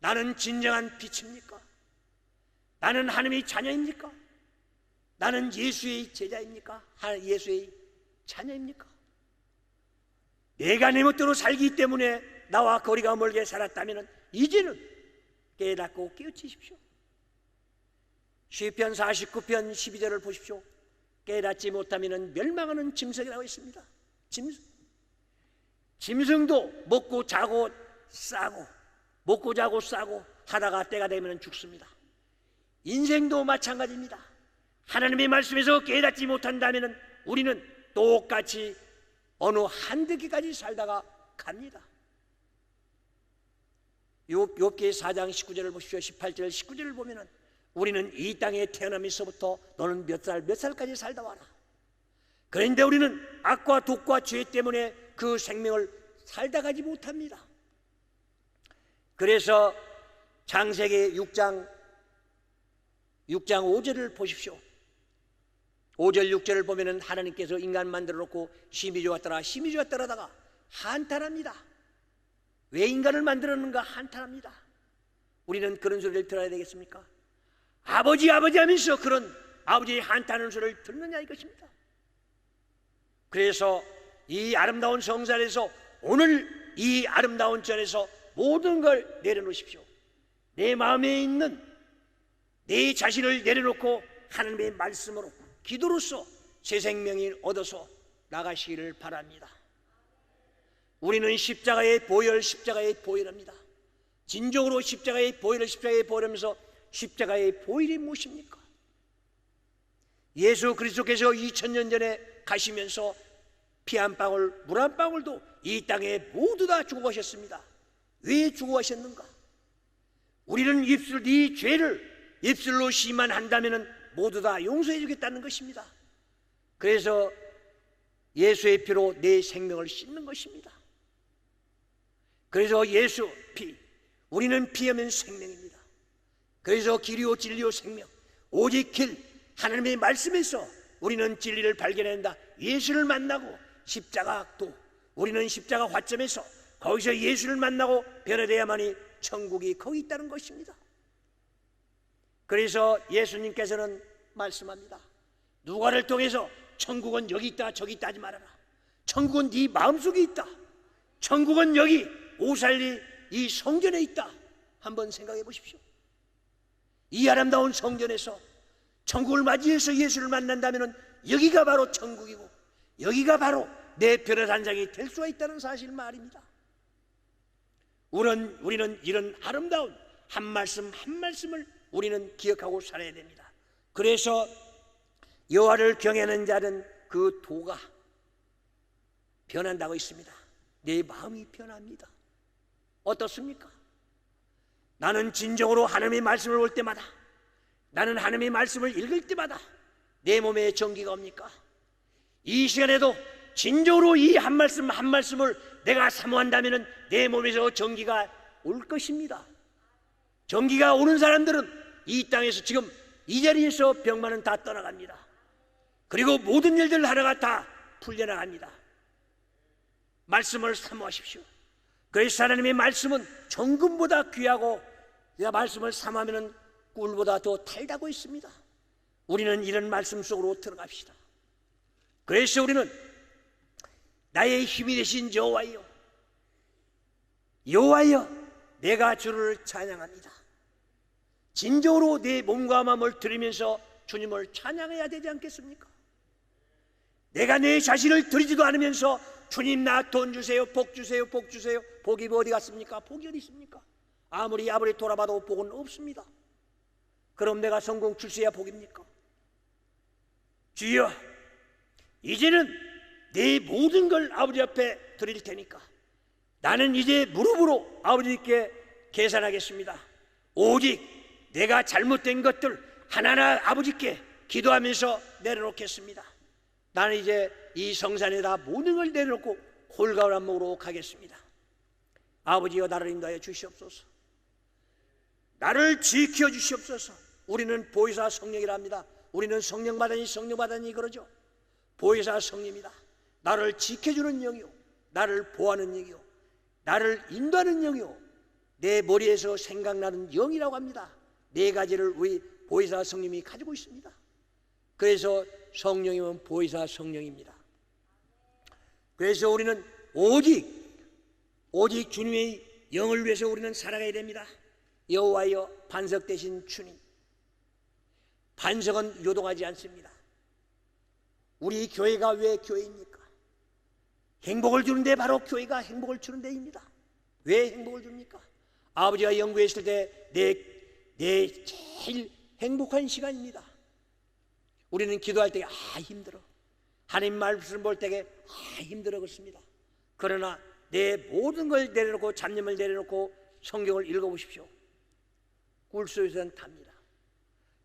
나는 진정한 빛입니까? 나는 하나님의 자녀입니까? 나는 예수의 제자입니까? 예수의 자녀입니까? 내가 내 멋대로 살기 때문에 나와 거리가 멀게 살았다면 이제는 깨닫고 깨우치십시오. 시편 49편 12절을 보십시오. 깨닫지 못하면 멸망하는 짐승이라고 있습니다. 짐승도 먹고 자고 싸고 먹고 자고 싸고 하다가 때가 되면 죽습니다. 인생도 마찬가지입니다. 하나님의 말씀에서 깨닫지 못한다면 우리는 똑같이 어느 한때까지 살다가 갑니다. 욥기 4장 19절을 보십시오. 18절 19절을 보면 우리는 이 땅에 태어나면서부터 너는 몇 살까지 살다 와라. 그런데 우리는 악과 독과 죄 때문에 그 생명을 살다 가지 못합니다. 그래서 창세기 6장 5절을 보십시오. 5절 6절을 보면 하나님께서 인간 만들어 놓고 심히 좋았더라 하다가 한탄합니다. 왜 인간을 만들었는가 한탄합니다. 우리는 그런 소리를 들어야 되겠습니까? 아버지 하면서 그런 아버지의 한탄하는 소리를 듣느냐 이것입니다. 그래서 이 아름다운 성산에서 오늘 이 아름다운 전에서 모든 걸 내려놓으십시오. 내 마음에 있는 내 자신을 내려놓고 하나님의 말씀으로 기도로서 새 생명을 얻어서 나가시기를 바랍니다. 우리는 십자가의 보혈합니다. 진정으로 십자가의 보혈하면서 십자가의 보혈이 무엇입니까? 예수 그리스도께서 2000년 전에 가시면서 피 한 방울 물 한 방울도 이 땅에 모두 다 주고 가셨습니다. 왜 주고 가셨는가? 우리는 이 죄를 입술로 시만 한다면 모두 다 용서해 주겠다는 것입니다. 그래서 예수의 피로 내 생명을 씻는 것입니다. 그래서 예수 피, 우리는 피하면 생명입니다. 그래서 길이요 진리요 생명, 오직 길, 하나님의 말씀에서 우리는 진리를 발견한다. 예수를 만나고 십자가도, 우리는 십자가 화점에서 거기서 예수를 만나고 변화되어야만이 천국이 거기 있다는 것입니다. 그래서 예수님께서는 말씀합니다. 누가를 통해서 천국은 여기 있다 저기 있다 하지 말아라. 천국은 네 마음속에 있다. 천국은 여기 오살리 이 성전에 있다. 한번 생각해 보십시오. 이 아름다운 성전에서 천국을 맞이해서 예수를 만난다면 여기가 바로 천국이고 여기가 바로 내 변화산장이 될 수가 있다는 사실 말입니다. 우리는 이런 아름다운 한 말씀 한 말씀을 우리는 기억하고 살아야 됩니다. 그래서 여호와를 경외하는 자는 그 도가 변한다고 있습니다. 내 마음이 변합니다. 어떻습니까? 나는 진정으로 하나님의 말씀을 볼 때마다, 나는 하나님의 말씀을 읽을 때마다 내 몸에 전기가 옵니까? 이 시간에도 진정으로 이 한 말씀 한 말씀을 내가 사모한다면 내 몸에서 전기가 올 것입니다. 전기가 오는 사람들은 이 땅에서 지금 이 자리에서 병만은 다 떠나갑니다. 그리고 모든 일들 하나가 다 풀려나갑니다. 말씀을 사모하십시오. 그래서 하나님의 말씀은 정금보다 귀하고, 내가 말씀을 사모하면 꿀보다 더 달다고 있습니다. 우리는 이런 말씀 속으로 들어갑시다. 그래서 우리는 나의 힘이 되신 여호와여, 여호와여, 내가 주를 찬양합니다. 진정으로 내 몸과 마음을 들이면서 주님을 찬양해야 되지 않겠습니까? 내가 내 자신을 드리지도 않으면서 주님 나 돈 주세요, 복 주세요, 복 주세요. 복이 어디 갔습니까? 복이 어디 있습니까? 아무리 돌아봐도 복은 없습니다. 그럼 내가 성공 출세야 복입니까? 주여, 이제는 내 모든 걸 아버지 앞에 드릴 테니까 나는 이제 무릎으로 아버지께 계산하겠습니다. 오직 내가 잘못된 것들 하나하나 아버지께 기도하면서 내려놓겠습니다. 나는 이제 이 성산에다 모든 걸 내려놓고 홀가을 안목으로 가겠습니다. 아버지여, 나를 인도하여 주시옵소서. 나를 지켜 주시옵소서. 우리는 보혜사 성령이라 합니다. 우리는 성령 받으니 그러죠. 보혜사 성령입니다. 나를 지켜주는 영이요, 나를 보호하는 영이요, 나를 인도하는 영이요, 내 머리에서 생각나는 영이라고 합니다. 네 가지를 우리 보혜사 성령이 가지고 있습니다. 그래서 성령이면 보혜사 성령입니다. 그래서 우리는 오직 주님의 영을 위해서 우리는 살아가야 됩니다. 여호와여, 반석 되신 주님, 반석은 요동하지 않습니다. 우리 교회가 왜 교회입니까? 행복을 주는데 바로 교회가 행복을 주는 데입니다. 왜 행복을 줍니까? 아버지가 영구에 있을 때 내 제일 행복한 시간입니다. 우리는 기도할 때 힘들어, 하나님 말씀 볼 때에 힘들어 그렇습니다. 그러나 내 모든 걸 내려놓고, 잡념을 내려놓고 성경을 읽어보십시오. 꿀속에서는 답니다.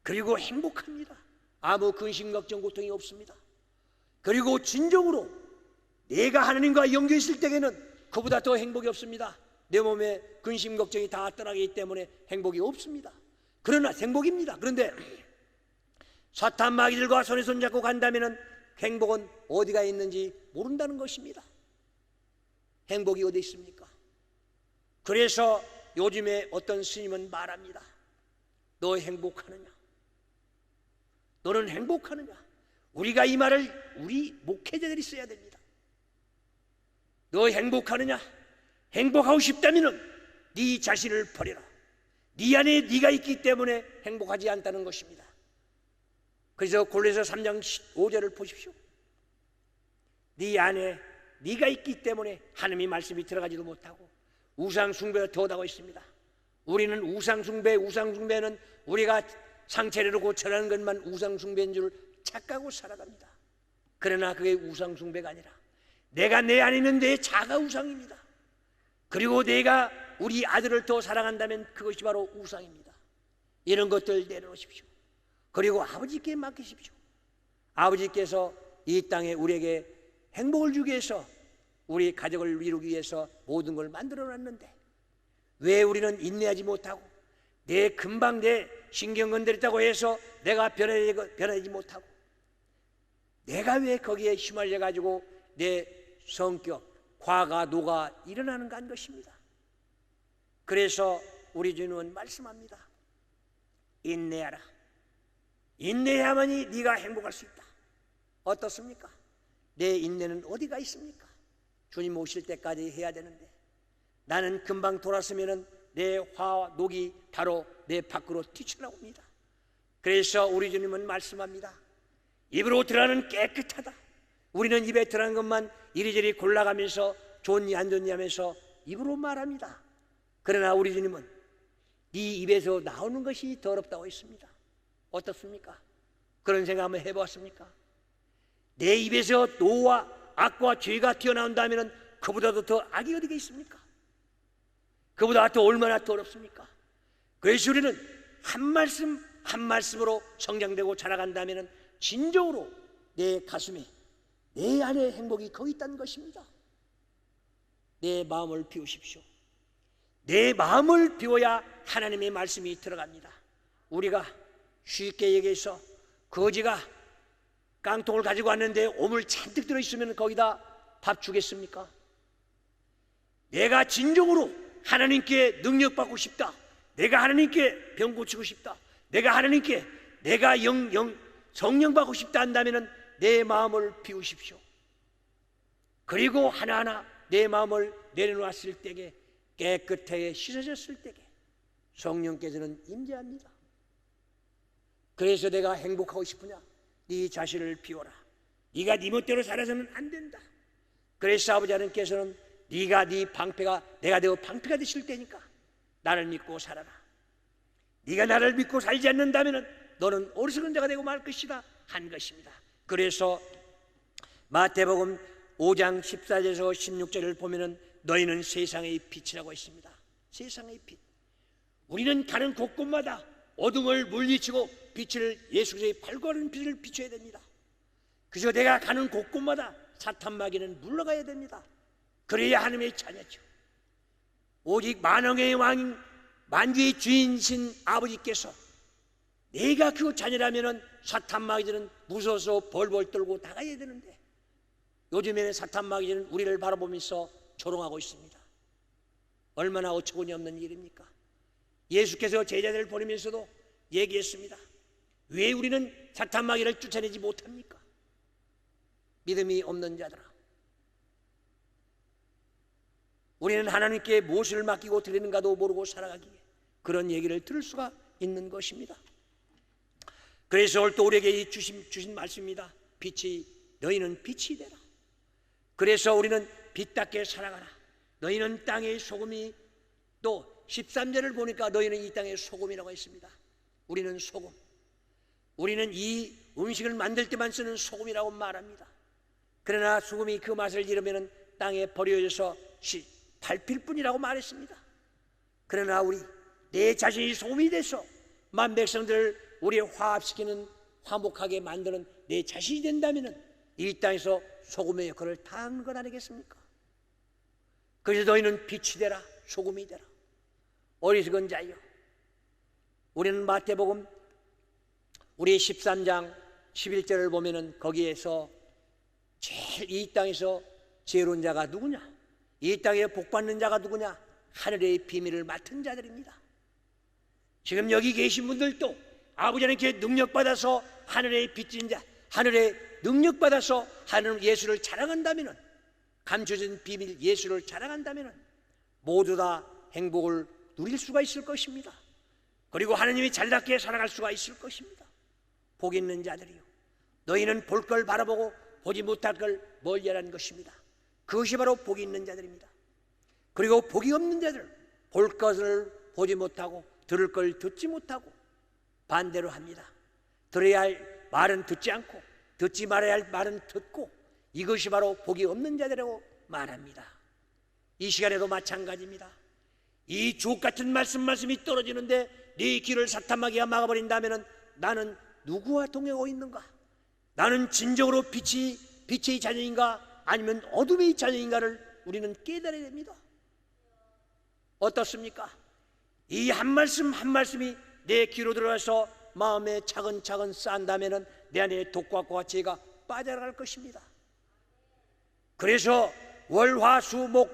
그리고 행복합니다. 아무 근심 걱정 고통이 없습니다. 그리고 진정으로 내가 하나님과 연결 있을 때에는 그보다 더 행복이 없습니다. 내 몸에 근심 걱정이 다 떠나기 때문에 행복이 없습니다. 그러나 행복입니다. 그런데 사탄 마귀들과 손에 손잡고 간다면 행복은 어디가 있는지 모른다는 것입니다. 행복이 어디 있습니까? 그래서 요즘에 어떤 스님은 말합니다. 너 행복하느냐? 너는 행복하느냐? 우리가 이 말을 우리 목회자들이 써야 됩니다. 너 행복하느냐? 행복하고 싶다면 네 자신을 버려라. 네 안에 네가 있기 때문에 행복하지 않다는 것입니다. 그래서 골로새 3장 5절을 보십시오. 네 안에 네가 있기 때문에 하나님의 말씀이 들어가지도 못하고 우상 숭배가 더하고 있습니다. 우리는 우상 숭배는 우리가 상체를 고쳐라는 것만 우상 숭배인 줄 착각하고 살아갑니다. 그러나 그게 우상 숭배가 아니라 내가 내 안에 있는 내 자가 우상입니다. 그리고 내가 우리 아들을 더 사랑한다면 그것이 바로 우상입니다. 이런 것들 내려놓으십시오. 그리고 아버지께 맡기십시오. 아버지께서 이 땅에 우리에게 행복을 주기 위해서, 우리 가족을 이루기 위해서 모든 걸 만들어 놨는데 왜 우리는 인내하지 못하고, 금방 내 신경 건드렸다고 해서 내가 변하지 못하고, 내가 왜 거기에 휘말려 가지고 내 성격, 과가, 노가 일어나는가 한 것입니다. 그래서 우리 주님은 말씀합니다. 인내하라. 인내해야만이 네가 행복할 수 있다. 어떻습니까? 내 인내는 어디가 있습니까? 주님 오실 때까지 해야 되는데, 나는 금방 돌았으면 내 화와 녹이 바로 내 밖으로 뛰쳐나옵니다. 그래서 우리 주님은 말씀합니다. 입으로 들어가는 깨끗하다. 우리는 입에 들어간 것만 이리저리 골라가면서 좋니 안 좋니 하면서 입으로 말합니다. 그러나 우리 주님은 네 입에서 나오는 것이 더럽다고 했습니다. 어떻습니까? 그런 생각 한번 해보았습니까? 내 입에서 노와 악과 죄가 튀어나온다면 그보다도 더 악이 어디가 있습니까? 그보다 더 얼마나 더럽습니까? 그래서 우리는 한 말씀 한 말씀으로 성장되고 자라간다면 진정으로 내 가슴에, 내 안에 행복이 거기 있다는 것입니다. 내 마음을 비우십시오. 내 마음을 비워야 하나님의 말씀이 들어갑니다. 우리가 쉽게 얘기해서 거지가 깡통을 가지고 왔는데 오물 잔뜩 들어있으면 거기다 밥 주겠습니까? 내가 진정으로 하나님께 능력받고 싶다, 내가 하나님께 병 고치고 싶다, 내가 하나님께 내가 성령 받고 싶다 한다면 내 마음을 비우십시오. 그리고 하나하나 내 마음을 내려놨을 때에, 깨끗하게 씻어졌을 때에 성령께서는 임재합니다. 그래서 내가 행복하고 싶으냐? 네 자신을 비워라. 네가 네 멋대로 살아서는 안 된다. 그래서 아버지 하나님께서는 네가 네 방패가 내가 되어 방패가 되실 때니까 나를 믿고 살아라. 네가 나를 믿고 살지 않는다면 너는 어리석은 자가 되고 말 것이다 한 것입니다. 그래서 마태복음 5장 14절에서 16절을 보면은 너희는 세상의 빛이라고 했습니다. 세상의 빛. 우리는 가는 곳곳마다 어둠을 물리치고 빛을, 예수 그리스도의 발광하는 빛을 비춰야 됩니다. 그래서 내가 가는 곳곳마다 사탄 마귀는 물러가야 됩니다. 그래야 하나님의 자녀죠. 오직 만왕의 왕, 만주의 주인이신 아버지께서 내가 그 자녀라면 사탄 마귀들은 무서워서 벌벌 떨고 나가야 되는데, 요즘에는 사탄 마귀들은 우리를 바라보면서 조롱하고 있습니다. 얼마나 어처구니 없는 일입니까? 예수께서 제자들을 보내면서도 얘기했습니다. 왜 우리는 사탄 마귀를 쫓아내지 못합니까? 믿음이 없는 자들아, 우리는 하나님께 무엇을 맡기고 드리는가도 모르고 살아가기에 그런 얘기를 들을 수가 있는 것입니다. 그래서 오늘 또 우리에게 주신 말씀입니다. 너희는 빛이 되라. 그래서 우리는 빛답게 살아가라. 너희는 땅의 소금이, 또 13절을 보니까 너희는 이 땅의 소금이라고 했습니다. 우리는 소금, 우리는 이 음식을 만들 때만 쓰는 소금이라고 말합니다. 그러나 소금이 그 맛을 잃으면 땅에 버려져서 밟힐 뿐이라고 말했습니다. 그러나 우리 내 자신이 소금이 돼서 만 백성들을 우리 화합시키는, 화목하게 만드는 내 자신이 된다면 이 땅에서 소금의 역할을 다하는 것 아니겠습니까? 그래서 너희는 빛이 되라, 소금이 되라. 어리석은 자여, 우리는 마태복음 우리 13장 11절을 보면은 거기에서 제일 이 땅에서 지혜로운 자가 누구냐? 이 땅에 복받는 자가 누구냐? 하늘의 비밀을 맡은 자들입니다. 지금 여기 계신 분들도 아버지 하나님께 능력받아서 하늘의 빚진 자, 하늘의 능력받아서 하나님 예수를 자랑한다면, 감춰진 비밀 예수를 자랑한다면 모두 다 행복을 누릴 수가 있을 것입니다. 그리고 하나님이 잘답게 살아갈 수가 있을 것입니다. 복 있는 자들이요, 너희는 볼 걸 바라보고 보지 못할 걸 멀리하라는 것입니다. 그것이 바로 복이 있는 자들입니다. 그리고 복이 없는 자들, 볼 것을 보지 못하고 들을 걸 듣지 못하고 반대로 합니다. 들어야 할 말은 듣지 않고 듣지 말아야 할 말은 듣고, 이것이 바로 복이 없는 자들이라고 말합니다. 이 시간에도 마찬가지입니다. 이 주옥 같은 말씀이 떨어지는데 네 귀를 사탄 마귀가 막아버린다면 나는 누구와 동행하고 있는가? 나는 진정으로 빛의 자녀인가 아니면 어둠의 자녀인가를 우리는 깨달아야 됩니다. 어떻습니까? 이 한 말씀 한 말씀이 내 귀로 들어가서 마음에 차근차근 쌓은다면 내 안에 독과 죄가 빠져나갈 것입니다. 그래서 월, 화, 수, 목,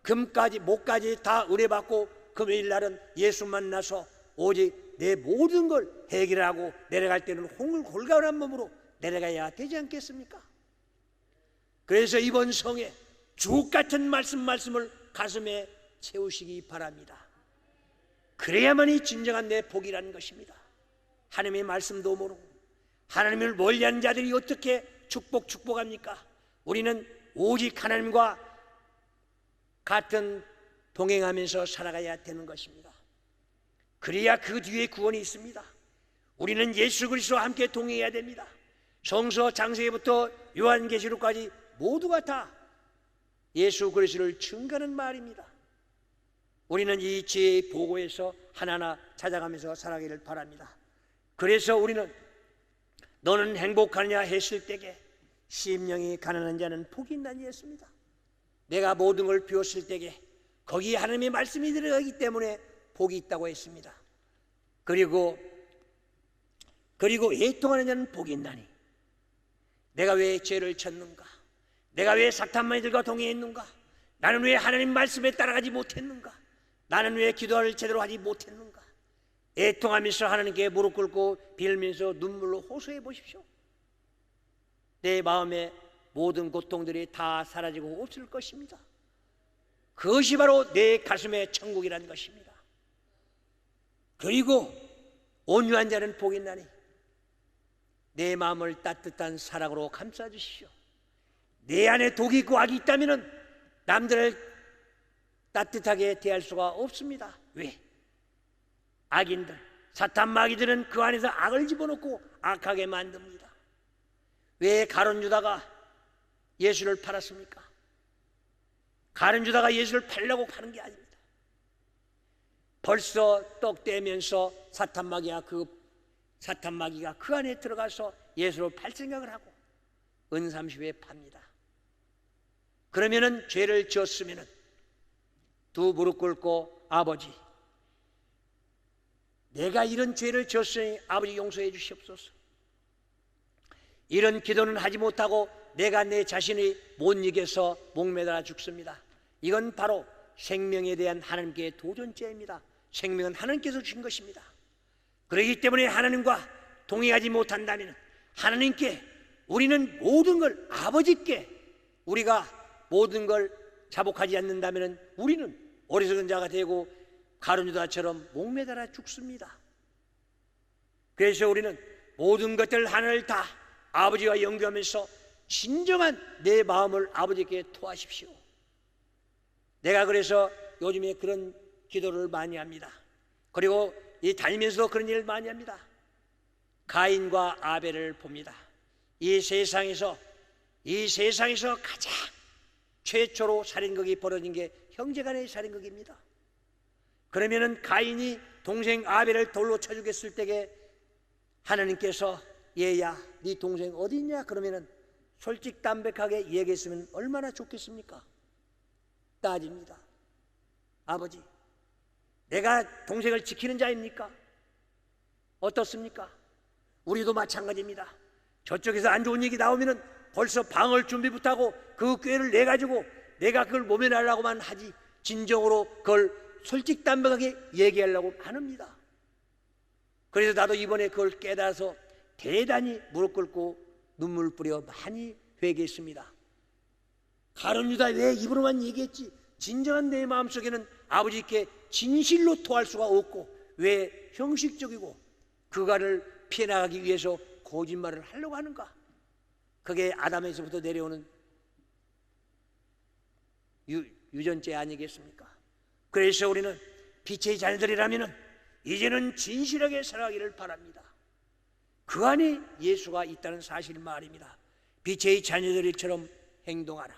금까지 목까지 다 의뢰받고 금요일 날은 예수 만나서 오직 내 모든 걸 해결하고 내려갈 때는 홀가분한 몸으로 내려가야 되지 않겠습니까? 그래서 이번 성에 주옥 같은 말씀을 가슴에 채우시기 바랍니다. 그래야만이 진정한 내 복이라는 것입니다. 하나님의 말씀도 모르고 하나님을 멀리하는 자들이 어떻게 축복합니까? 우리는 오직 하나님과 같은 동행하면서 살아가야 되는 것입니다. 그래야 그 뒤에 구원이 있습니다. 우리는 예수 그리스도와 함께 동행해야 됩니다. 성서 창세기부터 요한계시록까지 모두가 다 예수 그리스도를 증거하는 말입니다. 우리는 이 지혜의 보고에서 하나하나 찾아가면서 살아가기를 바랍니다. 그래서 우리는 너는 행복하느냐 했을 때에 심령이 가난한 자는 복이 있나니 했습니다. 내가 모든 걸 비웠을 때에 거기에 하나님의 말씀이 들어가기 때문에 복이 있다고 했습니다. 그리고 애통하는 자는 복이 있나니 내가 왜 죄를 졌는가? 내가 왜 사탄마귀들과 동행했는가? 나는 왜 하나님 말씀에 따라가지 못했는가? 나는 왜 기도를 제대로 하지 못했는가? 애통하면서 하나님께 무릎 꿇고 빌면서 눈물로 호소해 보십시오. 내 마음의 모든 고통들이 다 사라지고 없을 것입니다. 그것이 바로 내 가슴의 천국이라는 것입니다. 그리고 온유한 자는 복이 있나니 내 마음을 따뜻한 사랑으로 감싸주시오. 내 안에 독이 있고 악이 있다면 남들을 따뜻하게 대할 수가 없습니다. 왜? 악인들, 사탄 마귀들은 그 안에서 악을 집어넣고 악하게 만듭니다. 왜 가룟 유다가 예수를 팔았습니까? 가룟 유다가 예수를 팔려고 파는 게 아닙니다. 벌써 떡 떼면서 사탄 마귀가 그 안에 들어가서 예수를 팔 생각을 하고 은삼십에 팝니다. 그러면은 죄를 지었으면은 두 무릎 꿇고 아버지, 내가 이런 죄를 지었으니 아버지 용서해 주시옵소서. 이런 기도는 하지 못하고 내가 내 자신이 못 이겨서 목매달아 죽습니다. 이건 바로 생명에 대한 하나님께 도전죄입니다. 생명은 하나님께서 주신 것입니다. 그렇기 때문에 하나님과 동행하지 못한다면 하나님께 우리는 모든 걸 아버지께 우리가 모든 걸 자복하지 않는다면 우리는 어리석은 자가 되고 가룟 유다처럼 목매달아 죽습니다. 그래서 우리는 모든 것들 하나를 다 아버지와 연결하면서 진정한 내 마음을 아버지께 토하십시오. 내가 그래서 요즘에 그런 기도를 많이 합니다. 그리고 이 다니면서도 그런 일을 많이 합니다. 가인과 아벨을 봅니다. 이 세상에서 가장 최초로 살인극이 벌어진 게 형제간의 살인극입니다. 그러면은 가인이 동생 아벨을 돌로 쳐 죽였을 때에 하나님께서 얘야 네 동생 어디 있냐? 그러면은 솔직담백하게 얘기했으면 얼마나 좋겠습니까? 따집니다. 아버지, 내가 동생을 지키는 자입니까? 어떻습니까? 우리도 마찬가지입니다. 저쪽에서 안 좋은 얘기 나오면은 벌써 방을 준비부터 하고 그 꾀를 내가지고 내가 그걸 모면하려고만 하지 진정으로 그걸 솔직담백하게 얘기하려고 안 합니다. 그래서 나도 이번에 그걸 깨달아서 대단히 무릎 꿇고 눈물 뿌려 많이 회개했습니다. 가룟 유다 왜 입으로만 얘기했지 진정한 내 마음속에는 아버지께 진실로 토할 수가 없고 왜 형식적이고 그가를 피해나가기 위해서 거짓말을 하려고 하는가? 그게 아담에서부터 내려오는 유전죄 아니겠습니까? 그래서 우리는 빛의 자녀들이라면 이제는 진실하게 살아가기를 바랍니다. 그 안에 예수가 있다는 사실 말입니다. 빛의 자녀들처럼 행동하라.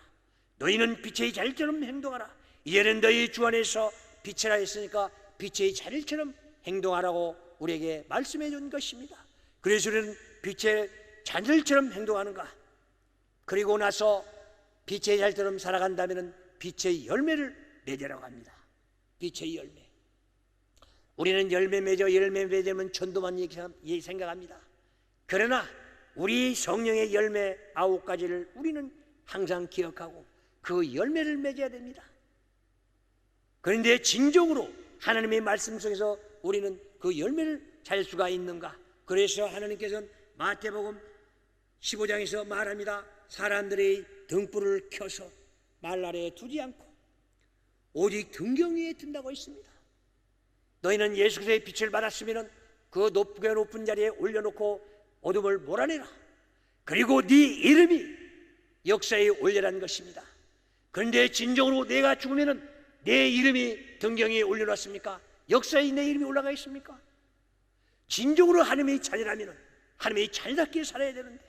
너희는 빛의 자녀처럼 행동하라. 이제는 너희 주 안에서 빛이라 했으니까 빛의 자녀처럼 행동하라고 우리에게 말씀해 준 것입니다. 그래서 우리는 빛의 자녀들처럼 행동하는가? 그리고 나서 빛의 자녀처럼 살아간다면 빛의 열매를 맺으라고 합니다. 빛의 열매. 우리는 열매 맺으면 전도만 생각합니다. 그러나 우리 성령의 열매 9가지를 우리는 항상 기억하고 그 열매를 맺어야 됩니다. 그런데 진정으로 하나님의 말씀 속에서 우리는 그 열매를 잘 수가 있는가? 그래서 하나님께서는 마태복음 15장에서 말합니다. 사람들의 등불을 켜서 말 아래에 두지 않고 오직 등경 위에 둔다고 했습니다. 너희는 예수 그리스도의 빛을 받았으면 그 높은 자리에 올려놓고 어둠을 몰아내라. 그리고 네 이름이 역사에 올려라는 것입니다. 그런데 진정으로 내가 죽으면 내 이름이 등경에 올려놨습니까? 역사에 내 이름이 올라가 있습니까? 진정으로 하나님의 자녀라면 하나님의 자녀답게 살아야 되는데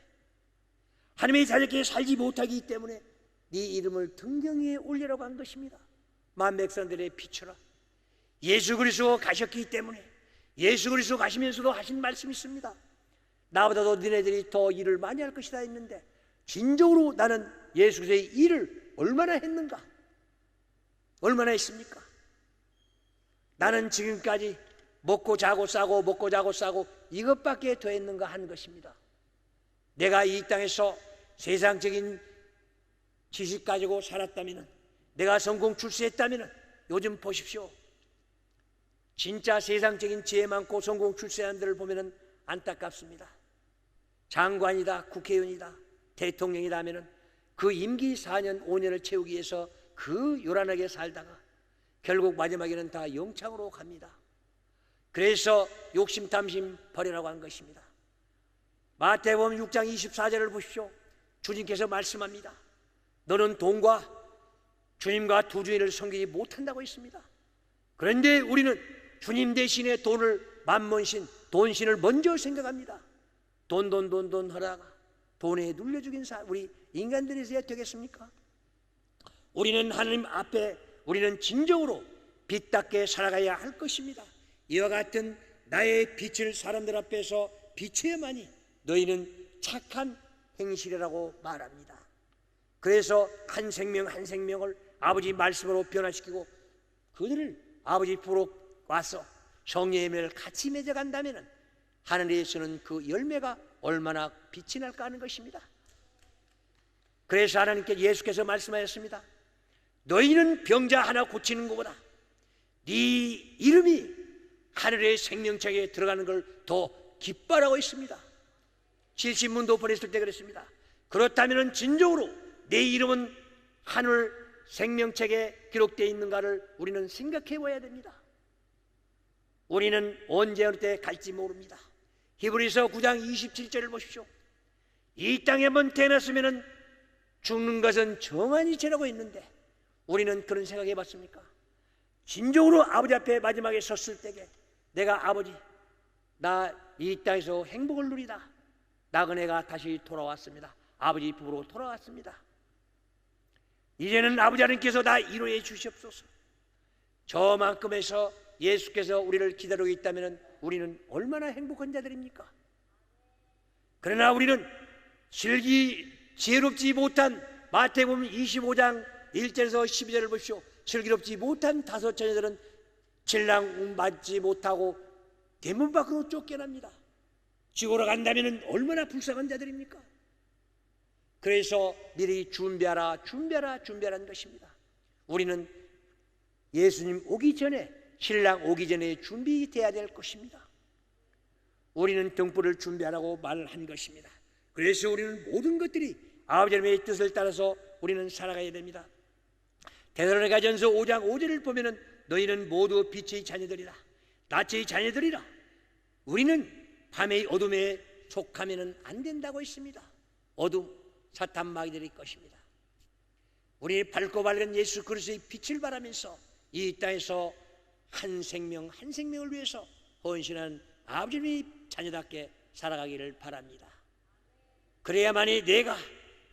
하나님의 자녀답게 살지 못하기 때문에 네 이름을 등경에 올리라고 한 것입니다. 만백성들의 빛으로 예수 그리스도 가셨기 때문에 예수 그리스도 가시면서도 하신 말씀이 있습니다. 나보다도 너네들이 더 일을 많이 할 것이다 했는데 진정으로 나는 예수 그리스도의 일을 얼마나 했는가? 얼마나 했습니까? 나는 지금까지 먹고 자고 싸고 먹고 자고 싸고 이것밖에 더 했는가 하는 것입니다. 내가 이 땅에서 세상적인 지식 가지고 살았다면, 내가 성공 출세했다면, 요즘 보십시오. 진짜 세상적인 지혜 많고 성공 출세한 들을 보면 안타깝습니다. 장관이다, 국회의원이다, 대통령이다 하면 그 임기 4년 5년을 채우기 위해서 그 요란하게 살다가 결국 마지막에는 다 영창으로 갑니다. 그래서 욕심 탐심 버리라고 한 것입니다. 마태복음 6장 24절을 보십시오. 주님께서 말씀합니다. 너는 돈과 주님과 두 주인을 섬기지 못한다고 했습니다. 그런데 우리는 주님 대신에 돈을 만몬신, 돈신을 먼저 생각합니다. 돈 하다가 돈에 눌려 죽인 우리 인간들이서야 되겠습니까? 우리는 하나님 앞에 우리는 진정으로 빛답게 살아가야 할 것입니다. 이와 같은 나의 빛을 사람들 앞에서 비춰야만이 너희는 착한 행실이라고 말합니다. 그래서 한 생명 한 생명을 아버지 말씀으로 변화시키고 그들을 아버지 부로 와서 성령의 열매를 같이 맺어간다면 하늘에서는 그 열매가 얼마나 빛이 날까 하는 것입니다. 그래서 하나님께 예수께서 말씀하셨습니다. 너희는 병자 하나 고치는 것보다 네 이름이 하늘의 생명책에 들어가는 걸 더 기뻐하라고 했습니다. 70문도 보냈을 때 그랬습니다. 그렇다면 진정으로 내 이름은 하늘 생명책에 기록되어 있는가를 우리는 생각해 봐야 됩니다. 우리는 언제 어느 때 갈지 모릅니다. 히브리서 9장 27절을 보십시오. 이 땅에 한번 태어났으면 죽는 것은 정한이 죄라고 했는데 우리는 그런 생각해 봤습니까? 진정으로 아버지 앞에 마지막에 섰을 때에 내가 아버지 나 이 땅에서 행복을 누리다 나그네가 다시 돌아왔습니다. 아버지 부부로 돌아왔습니다. 이제는 아버지 하나님께서 나 이루어 주시옵소서. 저만큼에서 예수께서 우리를 기다리고 있다면 우리는 얼마나 행복한 자들입니까? 그러나 우리는 지혜롭지 못한 마태복음 25장 1절에서 12절을 보십시오. 슬기롭지 못한 다섯 자녀들은 신랑 맞지 못하고 대문 밖으로 쫓겨납니다. 지구로 간다면 얼마나 불쌍한 자들입니까? 그래서 미리 준비하라는 것입니다. 우리는 예수님 오기 전에, 신랑 오기 전에 준비돼야 될 것입니다. 우리는 등불을 준비하라고 말한 것입니다. 그래서 우리는 모든 것들이 아버지 하나님의 뜻을 따라서 우리는 살아가야 됩니다. 데살로니가전서 5장 5절을 보면은 너희는 모두 빛의 자녀들이라, 낯의 자녀들이라. 우리는 밤의 어둠에 속하면은 안 된다고 했습니다. 어둠, 사탄 마귀들의 것입니다. 우리 밝고 밝은 예수 그리스도의 빛을 바라면서 이 땅에서 한 생명 한 생명을 위해서 헌신한 아버지의 자녀답게 살아가기를 바랍니다. 그래야만이 내가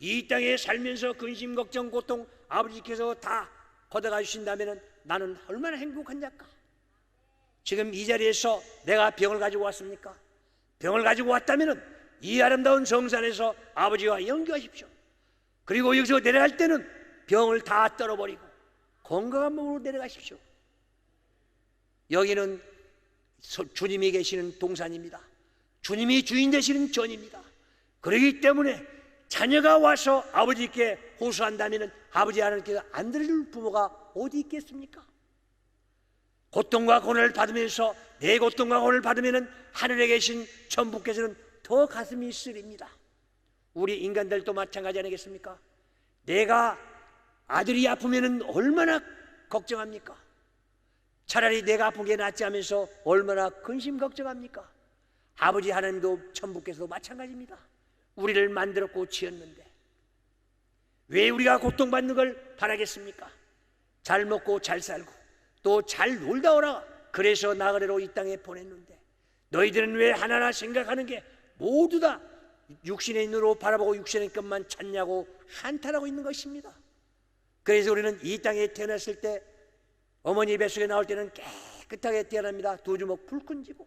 이 땅에 살면서 근심, 걱정, 고통 아버지께서 다 걷어가 주신다면 나는 얼마나 행복한 자일까? 지금 이 자리에서 내가 병을 가지고 왔습니까? 병을 가지고 왔다면 이 아름다운 성산에서 아버지와 영교하십시오. 그리고 여기서 내려갈 때는 병을 다 떨어버리고 건강한 몸으로 내려가십시오. 여기는 주님이 계시는 동산입니다. 주님이 주인 되시는 전입니다. 그렇기 때문에 자녀가 와서 아버지께 호소한다면 아버지 하나님께서 안 들을 부모가 어디 있겠습니까? 고통과 고난을 받으면서 내 고통과 고난을 받으면 하늘에 계신 천부께서는 더 가슴이 쓰립니다. 우리 인간들도 마찬가지 아니겠습니까? 내가 아들이 아프면 얼마나 걱정합니까? 차라리 내가 아픈 게 낫지 하면서 얼마나 근심 걱정합니까? 아버지 하나님도 천부께서도 마찬가지입니다. 우리를 만들었고 지었는데 왜 우리가 고통받는 걸 바라겠습니까? 잘 먹고 잘 살고 또 잘 놀다 오라 그래서 나그네로 이 땅에 보냈는데 너희들은 왜 하나하나 생각하는 게 모두 다 육신의 눈으로 바라보고 육신의 것만 찾냐고 한탄하고 있는 것입니다. 그래서 우리는 이 땅에 태어났을 때 어머니 뱃속에 나올 때는 깨끗하게 태어납니다. 두 주먹 불끈 쥐고.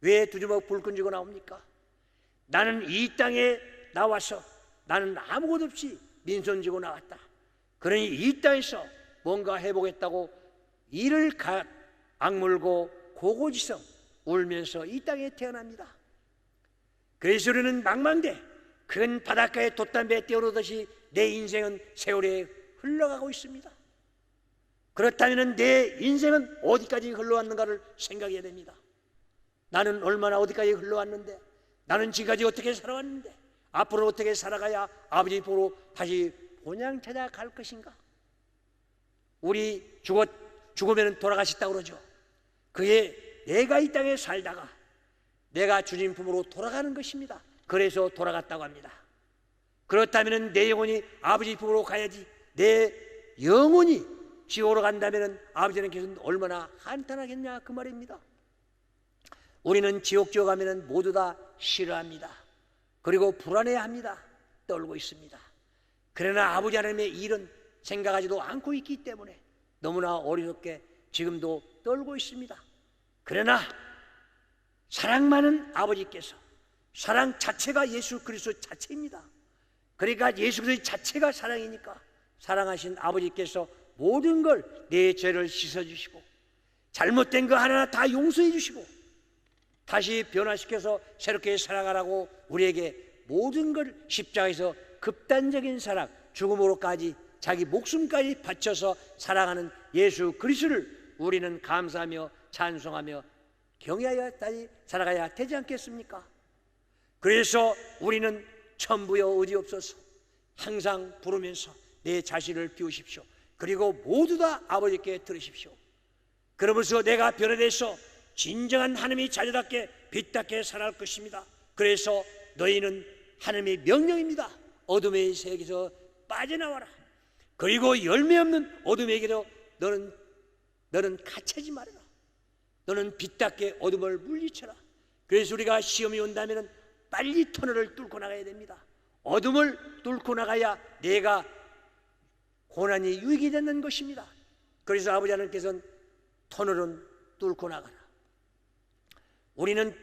왜 두 주먹 불끈 쥐고 나옵니까? 나는 이 땅에 나와서 나는 아무것도 없이 민손 쥐고 나왔다. 그러니 이 땅에서 뭔가 해보겠다고 이를 악물고 고고지성 울면서 이 땅에 태어납니다. 그래서 우리는 망망대 큰 바닷가에 돛담배 떼어놓듯이 내 인생은 세월에 흘러가고 있습니다. 그렇다면 내 인생은 어디까지 흘러왔는가를 생각해야 됩니다. 나는 얼마나 어디까지 흘러왔는데, 나는 지금까지 어떻게 살아왔는데, 앞으로 어떻게 살아가야 아버지 보러 다시 본향 찾아갈 것인가? 우리 죽으면 돌아가셨다고 그러죠. 그게 내가 이 땅에 살다가 내가 주님 품으로 돌아가는 것입니다. 그래서 돌아갔다고 합니다. 그렇다면 내 영혼이 아버지 품으로 가야지. 내 영혼이 지옥으로 간다면 아버지는 얼마나 한탄하겠냐 그 말입니다. 우리는 지옥 가면 모두 다 싫어합니다. 그리고 불안해합니다. 떨고 있습니다. 그러나 아버지 하나님의 일은 생각하지도 않고 있기 때문에 너무나 어리석게 지금도 떨고 있습니다. 그러나 사랑 많은 아버지께서, 사랑 자체가 예수 그리스도 자체입니다. 그러니까 예수 그리스도 자체가 사랑이니까 사랑하신 아버지께서 모든 걸 내 죄를 씻어주시고 잘못된 거 하나하나 다 용서해 주시고 다시 변화시켜서 새롭게 살아가라고 우리에게 모든 걸 십자가에서 극단적인 사랑, 죽음으로까지 자기 목숨까지 바쳐서 사랑하는 예수 그리스도를 우리는 감사하며 찬송하며 경외하여 다시 살아가야 되지 않겠습니까? 그래서 우리는 천부여 어디없소서 항상 부르면서 내 자신을 비우십시오. 그리고 모두 다 아버지께 들으십시오. 그러면서 내가 변화돼서 진정한 하나님의 자녀답게 빛답게 살아갈 것입니다. 그래서 너희는 하나님의 명령입니다. 어둠의 세계에서 빠져나와라. 그리고 열매 없는 어둠에게로 너는 갇히지 말아라. 너는 빛답게 어둠을 물리쳐라. 그래서 우리가 시험이 온다면 빨리 터널을 뚫고 나가야 됩니다. 어둠을 뚫고 나가야 내가 고난이 유익이 되는 것입니다. 그래서 아버지 하나님께서는 터널은 뚫고 나가라. 우리는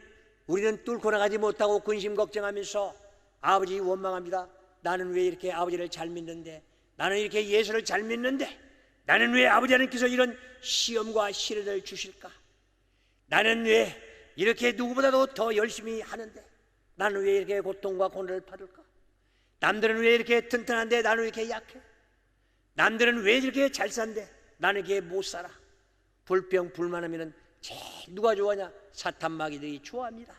뚫고 나가지 못하고 근심 걱정하면서 아버지 원망합니다. 나는 왜 이렇게 아버지를 잘 믿는데, 나는 이렇게 예수를 잘 믿는데 나는 왜 아버지 하나님께서 이런 시험과 시련을 주실까? 나는 왜 이렇게 누구보다도 더 열심히 하는데 나는 왜 이렇게 고통과 고난을 받을까? 남들은 왜 이렇게 튼튼한데 나는 왜 이렇게 약해? 남들은 왜 이렇게 잘 산데 나는 이렇게 못 살아? 불평 불만하면 제일 누가 좋아하냐? 사탄마귀들이 좋아합니다.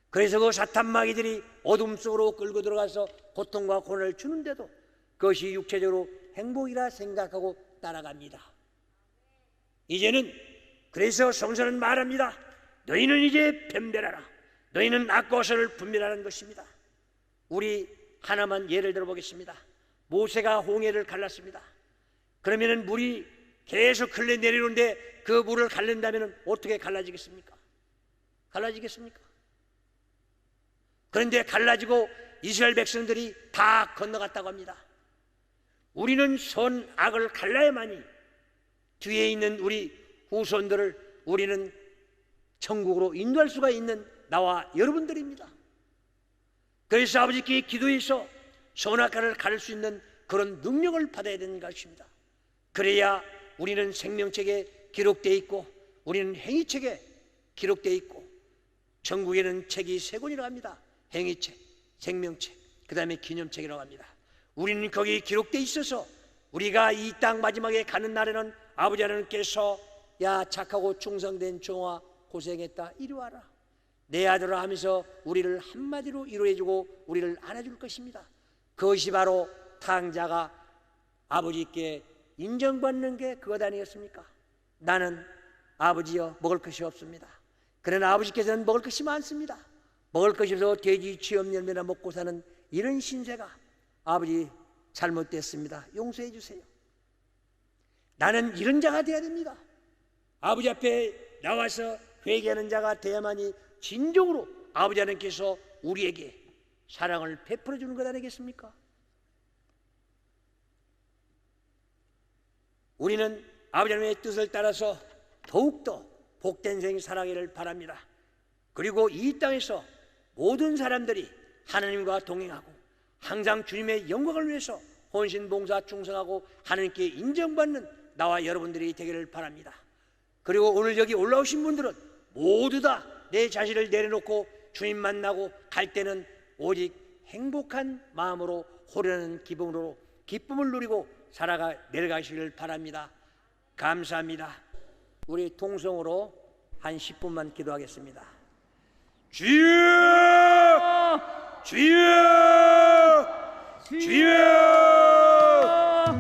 그래서 그 사탄마귀들이 어둠 속으로 끌고 들어가서 고통과 고난을 주는데도 그것이 육체적으로 행복이라 생각하고 따라갑니다. 이제는 그래서 성서는 말합니다. 너희는 이제 변별하라. 너희는 악과 선을 분별하는 것입니다. 우리 하나만 예를 들어보겠습니다. 모세가 홍해를 갈랐습니다. 그러면 물이 계속 흘러내리는데 그 물을 갈른다면 어떻게 갈라지겠습니까? 갈라지겠습니까? 그런데 갈라지고 이스라엘 백성들이 다 건너갔다고 합니다. 우리는 선, 악을 갈라야만이 뒤에 있는 우리 후손들을 우리는 천국으로 인도할 수가 있는 나와 여러분들입니다. 그래서 아버지께 기도해서 선악과를 가릴 수 있는 그런 능력을 받아야 되는 것입니다. 그래야 우리는 생명책에 기록되어 있고 우리는 행위책에 기록되어 있고, 전국에는 책이 3권이라고 합니다. 행위책, 생명책, 그 다음에 기념책이라고 합니다. 우리는 거기에 기록되어 있어서 우리가 이 땅 마지막에 가는 날에는 아버지 하나님께서 야 착하고 충성된 종아 고생했다, 이리 와라, 내 아들아 하면서 우리를 한마디로 위로해주고 우리를 안아줄 것입니다. 그것이 바로 탕자가 아버지께 인정받는 게 그것 아니겠습니까? 나는 아버지여 먹을 것이 없습니다. 그러나 아버지께서는 먹을 것이 많습니다. 먹을 것이 없어서 돼지 취업 열매나 먹고 사는 이런 신세가 아버지 잘못됐습니다. 용서해 주세요. 나는 이런 자가 되어야 됩니다. 아버지 앞에 나와서 회개하는 자가 되어야만이 진정으로 아버지 하나님께서 우리에게 사랑을 베풀어 주는 것 아니겠습니까? 우리는 아버지 하나님의 뜻을 따라서 더욱더 복된 생 살아가기를 바랍니다. 그리고 이 땅에서 모든 사람들이 하나님과 동행하고 항상 주님의 영광을 위해서 헌신, 봉사, 충성하고 하나님께 인정받는 나와 여러분들이 되기를 바랍니다. 그리고 오늘 여기 올라오신 분들은 모두 다 내 자신을 내려놓고 주님 만나고 갈 때는 오직 행복한 마음으로 호련한 기쁨으로 기쁨을 누리고 내려가시길 바랍니다. 감사합니다. 우리 통성으로 한 10분만 기도하겠습니다. 주여! 주여! 주여!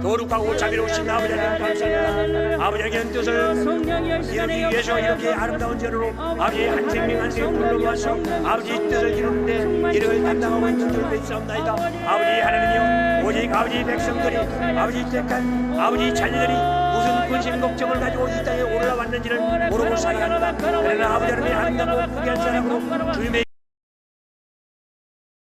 거룩하고 자비로우신 아버지 하나님 감사합니다. 아버지 하나님의 뜻을 이루기 위해서 이렇게 아름다운 전으로 아버지의 한 생명 한 생명 불러모아서 아버지의 뜻을 이루는데 이를 감당하고 있는 줄을 믿사옵나이다. 아버지 하나님이여, 오직 아버지 백성들이 아버지 택한 아버지 자녀들이 무슨 근심 걱정을 가지고 이 땅에 올라왔는지를 모르고 살아갑니다. 그러나 아버지 하나님의 아름답고 귀한 사랑으로 주님의